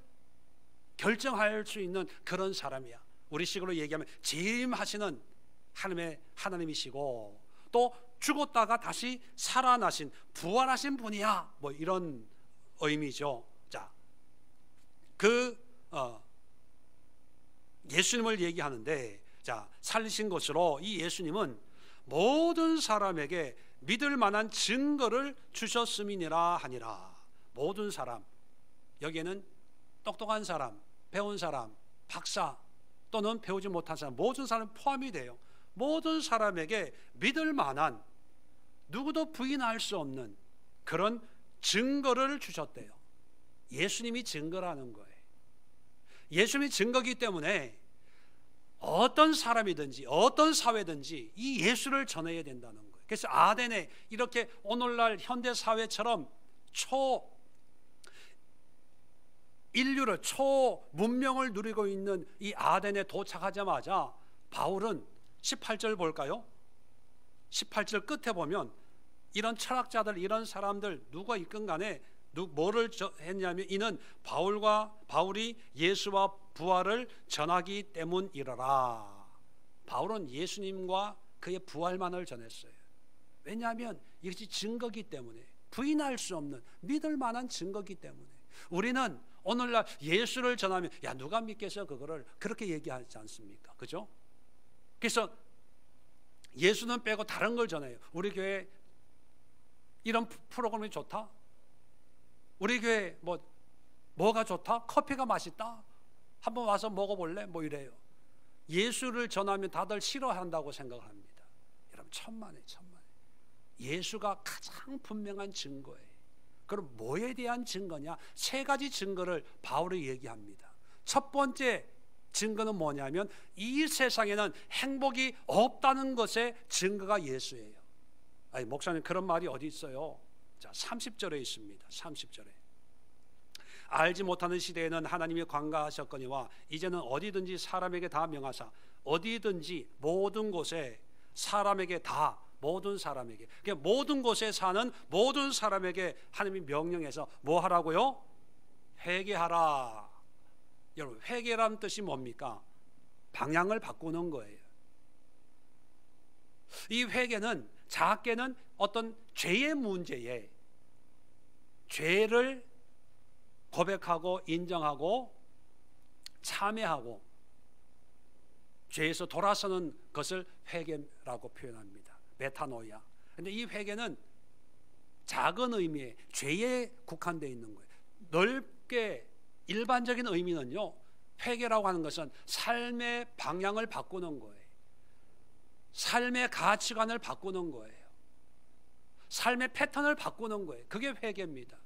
결정할 수 있는 그런 사람이야. 우리 식으로 얘기하면 재림하시는 하나님이시고, 또 죽었다가 다시 살아나신 부활하신 분이야, 뭐 이런 의미죠. 자, 예수님을 얘기하는데, 자, 살리신 것으로 이 예수님은 모든 사람에게 믿을 만한 증거를 주셨음이니라 하니라. 모든 사람, 여기에는 똑똑한 사람, 배운 사람, 박사 또는 배우지 못한 사람, 모든 사람 포함이 돼요. 모든 사람에게 믿을 만한, 누구도 부인할 수 없는 그런 증거를 주셨대요. 예수님이 증거라는 거예요. 예수님이 증거이기 때문에 어떤 사람이든지 어떤 사회든지 이 예수를 전해야 된다는 거예요. 그래서 아덴에 이렇게 오늘날 현대 사회처럼 인류를 초문명을 누리고 있는 이 아덴에 도착하자마자 바울은 18절 볼까요? 18절 끝에 보면 이런 철학자들, 이런 사람들 누가 있건 간에 뭐를 했냐면, 이는 바울이 예수와 부활을 전하기 때문이라라. 바울은 예수님과 그의 부활만을 전했어요. 왜냐하면 이것이 증거기 때문에, 부인할 수 없는 믿을 만한 증거기 때문에. 우리는 오늘날 예수를 전하면 야, 누가 믿겠어? 그거를 그렇게 얘기하지 않습니까? 그죠? 그래서 예수는 빼고 다른 걸 전해요. 우리 교회 이런 프로그램이 좋다? 우리 교회 뭐가 좋다? 커피가 맛있다? 한번 와서 먹어볼래? 뭐 이래요. 예수를 전하면 다들 싫어한다고 생각을 합니다. 여러분, 천만에. 예수가 가장 분명한 증거예요. 그럼 뭐에 대한 증거냐? 세 가지 증거를 바울이 얘기합니다. 첫 번째 증거는 뭐냐면, 이 세상에는 행복이 없다는 것의 증거가 예수예요. 아니, 목사님 그런 말이 어디 있어요? 자, 30절에 있습니다. 30절에. 알지 못하는 시대에는 하나님이 관가하셨거니와 이제는 어디든지 사람에게 다 명하사 어디든지 모든 곳에 사람에게 다, 모든 사람에게, 그러니까 모든 곳에 사는 모든 사람에게 하나님이 명령해서 뭐 하라고요? 회개하라. 여러분, 회개라는 뜻이 뭡니까? 방향을 바꾸는 거예요. 이 회개는 작게는 어떤 죄의 문제에 죄를 고백하고 인정하고 참회하고 죄에서 돌아서는 것을 회개라고 표현합니다. 메타노이아. 그런데 이 회개는 작은 의미의 죄에 국한되어 있는 거예요. 넓게 일반적인 의미는요, 회개라고 하는 것은 삶의 방향을 바꾸는 거예요. 삶의 가치관을 바꾸는 거예요. 삶의 패턴을 바꾸는 거예요. 그게 회개입니다.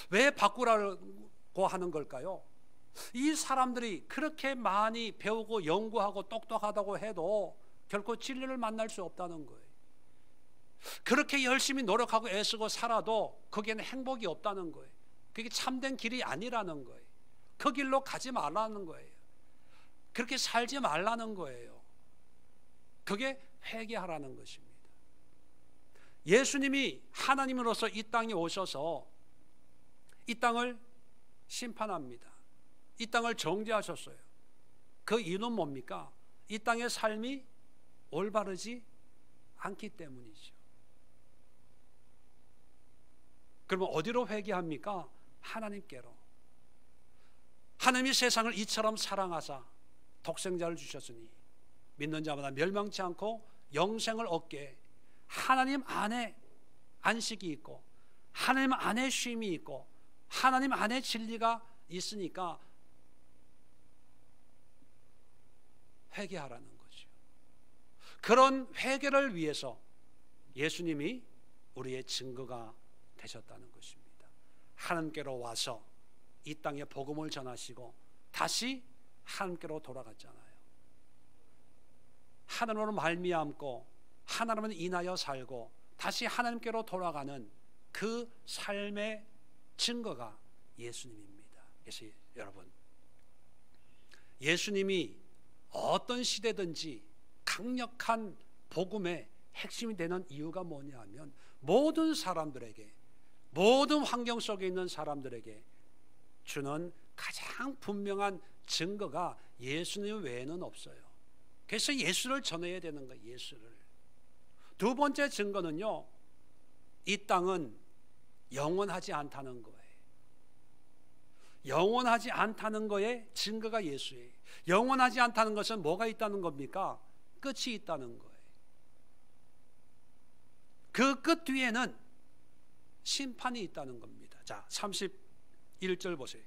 왜 바꾸라고 하는 걸까요? 이 사람들이 그렇게 많이 배우고 연구하고 똑똑하다고 해도 결코 진리를 만날 수 없다는 거예요. 그렇게 열심히 노력하고 애쓰고 살아도 거기에는 행복이 없다는 거예요. 그게 참된 길이 아니라는 거예요. 그 길로 가지 말라는 거예요. 그렇게 살지 말라는 거예요. 그게 회개하라는 것입니다. 예수님이 하나님으로서 이 땅에 오셔서 이 땅을 심판합니다. 이 땅을 정죄하셨어요. 그 이유는 뭡니까? 이 땅의 삶이 올바르지 않기 때문이죠. 그러면 어디로 회개합니까? 하나님께로. 하나님이 세상을 이처럼 사랑하사 독생자를 주셨으니 믿는 자마다 멸망치 않고 영생을 얻게, 하나님 안에 안식이 있고 하나님 안에 쉼이 있고 하나님 안에 진리가 있으니까 회개하라는 거죠. 그런 회개를 위해서 예수님이 우리의 증거가 되셨다는 것입니다. 하나님께로 와서 이 땅에 복음을 전하시고 다시 하나님께로 돌아갔잖아요. 하나님으로 말미암고 하나님을 인하여 살고 다시 하나님께로 돌아가는 그 삶의 증거가 예수님입니다. 그래서 여러분, 예수님이 어떤 시대든지 강력한 복음의 핵심이 되는 이유가 뭐냐 하면, 모든 사람들에게, 모든 환경 속에 있는 사람들에게 주는 가장 분명한 증거가 예수님 외에는 없어요. 그래서 예수를 전해야 되는 거예요. 예수를. 두 번째 증거는요, 이 땅은 영원하지 않다는 거예요. 영원하지 않다는 거에 증거가 예수예요. 영원하지 않다는 것은 뭐가 있다는 겁니까? 끝이 있다는 거예요. 그 끝 뒤에는 심판이 있다는 겁니다. 자, 31절 보세요.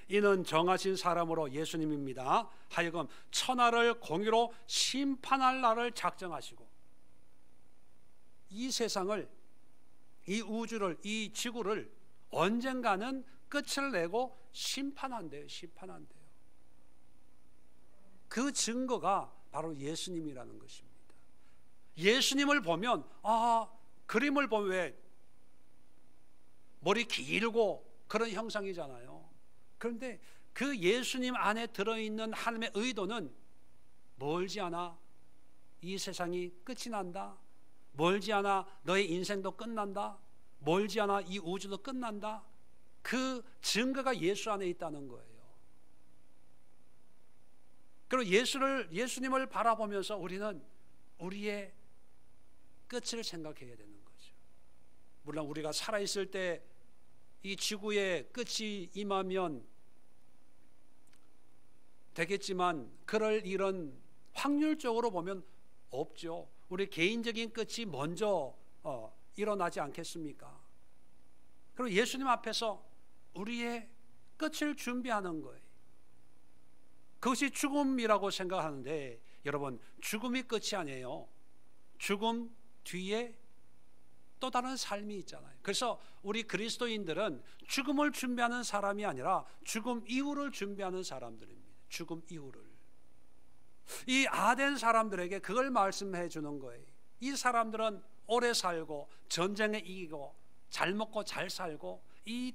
이는 정하신 사람으로, 예수님입니다, 하여금 천하를 공의로 심판할 날을 작정하시고, 이 세상을, 이 우주를, 이 지구를 언젠가는 끝을 내고 심판한대요. 심판한대요. 그 증거가 바로 예수님이라는 것입니다. 예수님을 보면, 그림을 보면 왜 머리 길고 그런 형상이잖아요. 그런데 그 예수님 안에 들어있는 하나님의 의도는 멀지 않아 이 세상이 끝이 난다, 멀지 않아 너의 인생도 끝난다, 멀지 않아 이 우주도 끝난다, 그 증거가 예수 안에 있다는 거예요. 그리고 예수님을 바라보면서 우리는 우리의 끝을 생각해야 되는 거죠. 물론 우리가 살아있을 때 이 지구의 끝이 임하면 되겠지만, 그럴 일은 확률적으로 보면 없죠. 우리 개인적인 끝이 먼저 일어나지 않겠습니까? 그리고 예수님 앞에서 우리의 끝을 준비하는 거예요. 그것이 죽음이라고 생각하는데, 여러분, 죽음이 끝이 아니에요. 죽음 뒤에 또 다른 삶이 있잖아요. 그래서 우리 그리스도인들은 죽음을 준비하는 사람이 아니라 죽음 이후를 준비하는 사람들입니다. 죽음 이후를. 이 아덴 사람들에게 그걸 말씀해 주는 거예요. 이 사람들은 오래 살고 전쟁에 이기고 잘 먹고 잘 살고 이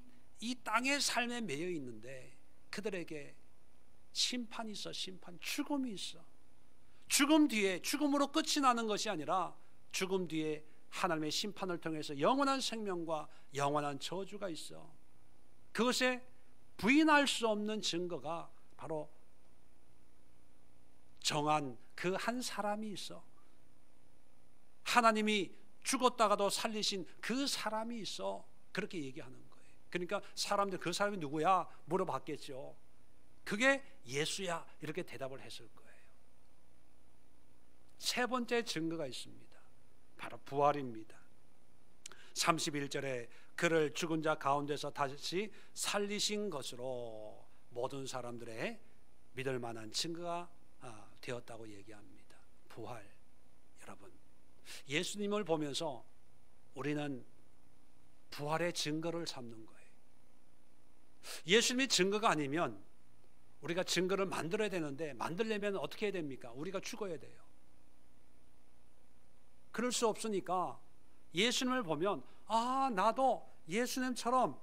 땅의 삶에 매여 있는데, 그들에게 심판이 있어. 심판, 죽음이 있어. 죽음 뒤에, 죽음으로 끝이 나는 것이 아니라 죽음 뒤에 하나님의 심판을 통해서 영원한 생명과 영원한 저주가 있어. 그것에 부인할 수 없는 증거가 바로 정한 그 한 사람이 있어. 하나님이 죽었다가도 살리신 그 사람이 있어. 그렇게 얘기하는 거예요. 그러니까 사람들, 그 사람이 누구야? 물어봤겠죠. 그게 예수야, 이렇게 대답을 했을 거예요. 세 번째 증거가 있습니다. 바로 부활입니다. 31절에 그를 죽은 자 가운데서 다시 살리신 것으로 모든 사람들의 믿을 만한 증거가 되었다고 얘기합니다. 부활. 여러분, 예수님을 보면서 우리는 부활의 증거를 삼는 거예요. 예수님이 증거가 아니면 우리가 증거를 만들어야 되는데, 만들려면 어떻게 해야 됩니까? 우리가 죽어야 돼요. 그럴 수 없으니까 예수님을 보면, 나도 예수님처럼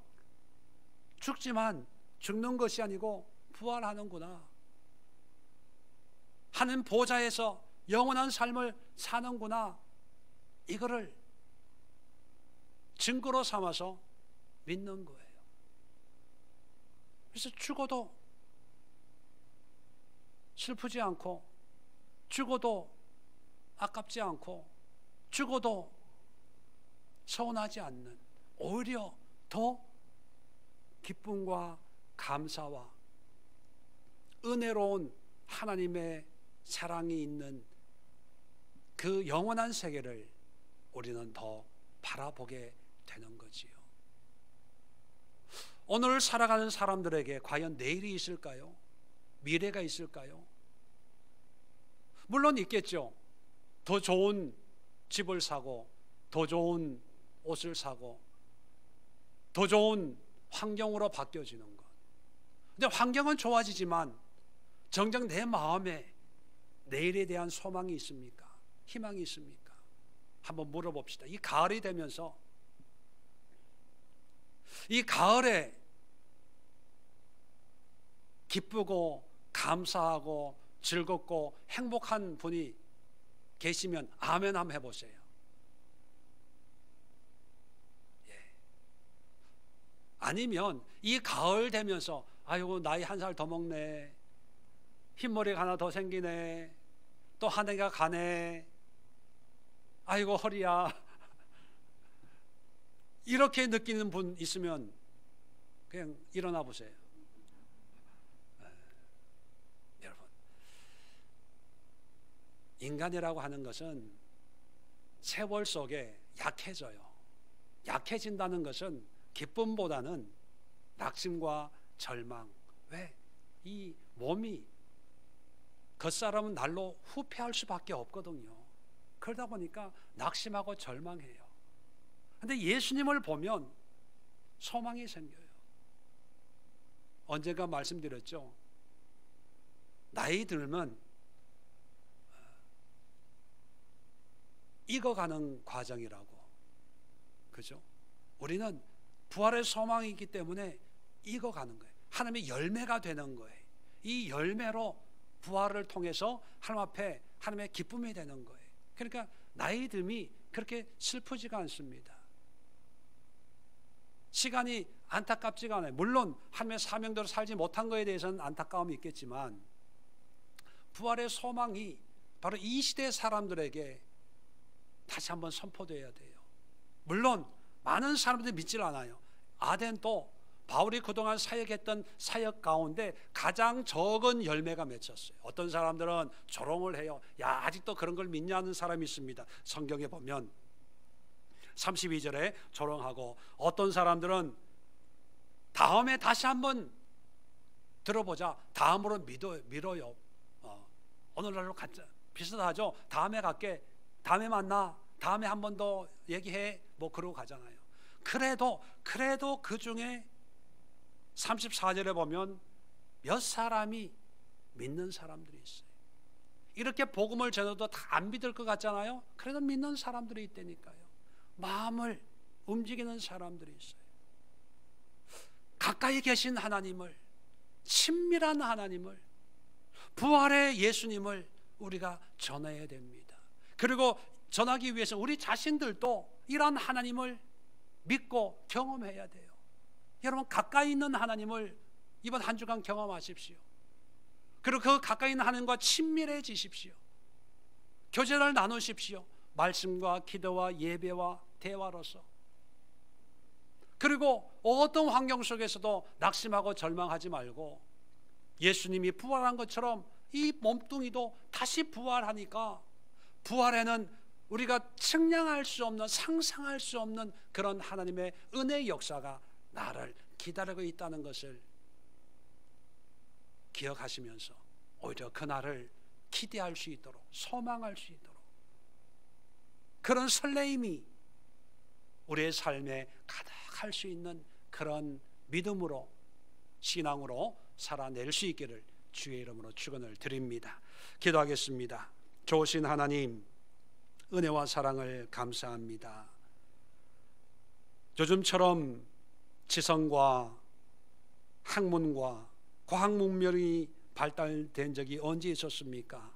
죽지만 죽는 것이 아니고 부활하는구나, 하는 보좌에서 영원한 삶을 사는구나, 이거를 증거로 삼아서 믿는 거예요. 그래서 죽어도 슬프지 않고, 죽어도 아깝지 않고, 죽어도 서운하지 않는, 오히려 더 기쁨과 감사와 은혜로운 하나님의 사랑이 있는 그 영원한 세계를 우리는 더 바라보게 되는 거지요. 오늘 살아가는 사람들에게 과연 내일이 있을까요? 미래가 있을까요? 물론 있겠죠. 더 좋은 집을 사고, 더 좋은 옷을 사고, 더 좋은 환경으로 바뀌어지는 것. 근데 환경은 좋아지지만 정작 내 마음에 내일에 대한 소망이 있습니까? 희망이 있습니까? 한번 물어봅시다. 이 가을이 되면서 이 가을에 기쁘고 감사하고 즐겁고 행복한 분이 계시면 아멘 한번 해보세요. 예. 아니면 이 가을 되면서 아이고 나이 한 살 더 먹네, 흰머리가 하나 더 생기네, 또 한 해가 가네, 아이고 허리야, 이렇게 느끼는 분 있으면 그냥 일어나 보세요. 여러분, 인간이라고 하는 것은 세월 속에 약해져요. 약해진다는 것은 기쁨보다는 낙심과 절망. 왜? 이 몸이 겉사람은 날로 후퇴할 수밖에 없거든요. 그러다 보니까 낙심하고 절망해요. 근데 예수님을 보면 소망이 생겨요. 언젠가 말씀드렸죠. 나이 들면 익어가는 과정이라고. 그죠? 우리는 부활의 소망이 있기 때문에 익어가는 거예요. 하나님의 열매가 되는 거예요. 이 열매로 부활을 통해서 하나님 앞에 하나님의 기쁨이 되는 거예요. 그러니까 나이 듦이 그렇게 슬프지가 않습니다. 시간이 안타깝지가 않아요. 물론 하나님의 사명대로 살지 못한 것에 대해서는 안타까움이 있겠지만 부활의 소망이 바로 이 시대 사람들에게 다시 한번 선포되어야 돼요. 물론 많은 사람들이 믿질 않아요. 아덴도 바울이 그동안 사역했던 사역 가운데 가장 적은 열매가 맺혔어요. 어떤 사람들은 조롱을 해요. 야, 아직도 그런 걸 믿냐는 사람이 있습니다. 성경에 보면 32절에 조롱하고, 어떤 사람들은 다음에 다시 한번 들어보자, 다음으로 미뤄요. 오늘날로 가자, 비슷하죠. 다음에 갈게, 다음에 만나, 다음에 한 번 더 얘기해, 뭐 그러고 가잖아요. 그래도 그 중에 34절에 보면 몇 사람이 믿는 사람들이 있어요. 이렇게 복음을 전해도 다 안 믿을 것 같잖아요. 그래도 믿는 사람들이 있다니까요. 마음을 움직이는 사람들이 있어요. 가까이 계신 하나님을, 친밀한 하나님을, 부활의 예수님을 우리가 전해야 됩니다. 그리고 전하기 위해서 우리 자신들도 이러한 하나님을 믿고 경험해야 돼요. 여러분, 가까이 있는 하나님을 이번 한 주간 경험하십시오. 그리고 그 가까이 있는 하나님과 친밀해지십시오. 교제를 나누십시오. 말씀과 기도와 예배와 대화로서. 그리고 어떤 환경 속에서도 낙심하고 절망하지 말고, 예수님이 부활한 것처럼 이 몸뚱이도 다시 부활하니까, 부활에는 우리가 측량할 수 없는, 상상할 수 없는 그런 하나님의 은혜의 역사가 나를 기다리고 있다는 것을 기억하시면서 오히려 그날을 기대할 수 있도록, 소망할 수 있도록, 그런 설레임이 우리의 삶에 가득할 수 있는 그런 믿음으로, 신앙으로 살아낼 수 있기를 주의 이름으로 축원을 드립니다. 기도하겠습니다. 좋으신 하나님, 은혜와 사랑을 감사합니다. 요즘처럼 지성과 학문과 과학 문명이 발달된 적이 언제 있었습니까?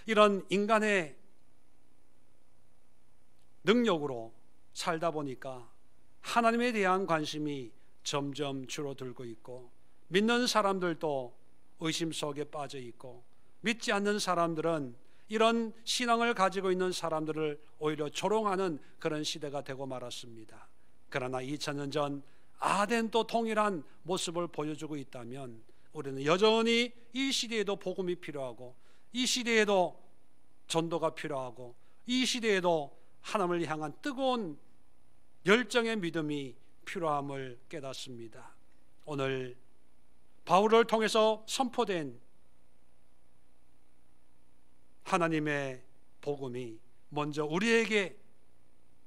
이런 인간의 능력으로 살다 보니까 하나님에 대한 관심이 점점 줄어들고 있고, 믿는 사람들도 의심 속에 빠져 있고, 믿지 않는 사람들은 이런 신앙을 가지고 있는 사람들을 오히려 조롱하는 그런 시대가 되고 말았습니다. 그러나 2000년 전 아덴도 동일한 모습을 보여주고 있다면 우리는 여전히 이 시대에도 복음이 필요하고, 이 시대에도 전도가 필요하고, 이 시대에도 하나님을 향한 뜨거운 열정의 믿음이 필요함을 깨닫습니다. 오늘 바울을 통해서 선포된 하나님의 복음이 먼저 우리에게,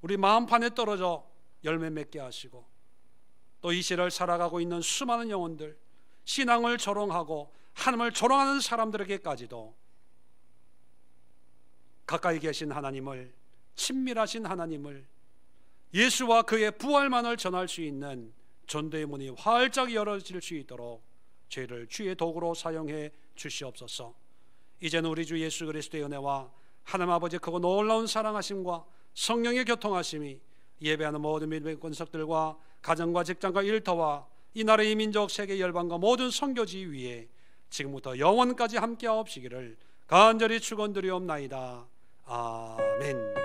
우리 마음판에 떨어져 열매 맺게 하시고, 또 이 시대를 살아가고 있는 수많은 영혼들, 신앙을 조롱하고 하나님을 조롱하는 사람들에게까지도 가까이 계신 하나님을, 친밀하신 하나님을, 예수와 그의 부활만을 전할 수 있는 전도의 문이 활짝 열어질 수 있도록 저희를 주의 도구로 사용해 주시옵소서. 이제는 우리 주 예수 그리스도의 은혜와 하나님 아버지 크고 놀라운 사랑하심과 성령의 교통하심이 예배하는 모든 믿음의 권석들과 가정과 직장과 일터와 이 나라의 민족 세계 열방과 모든 선교지 위에 지금부터 영원까지 함께하옵시기를 간절히 축원드리옵나이다. 아멘.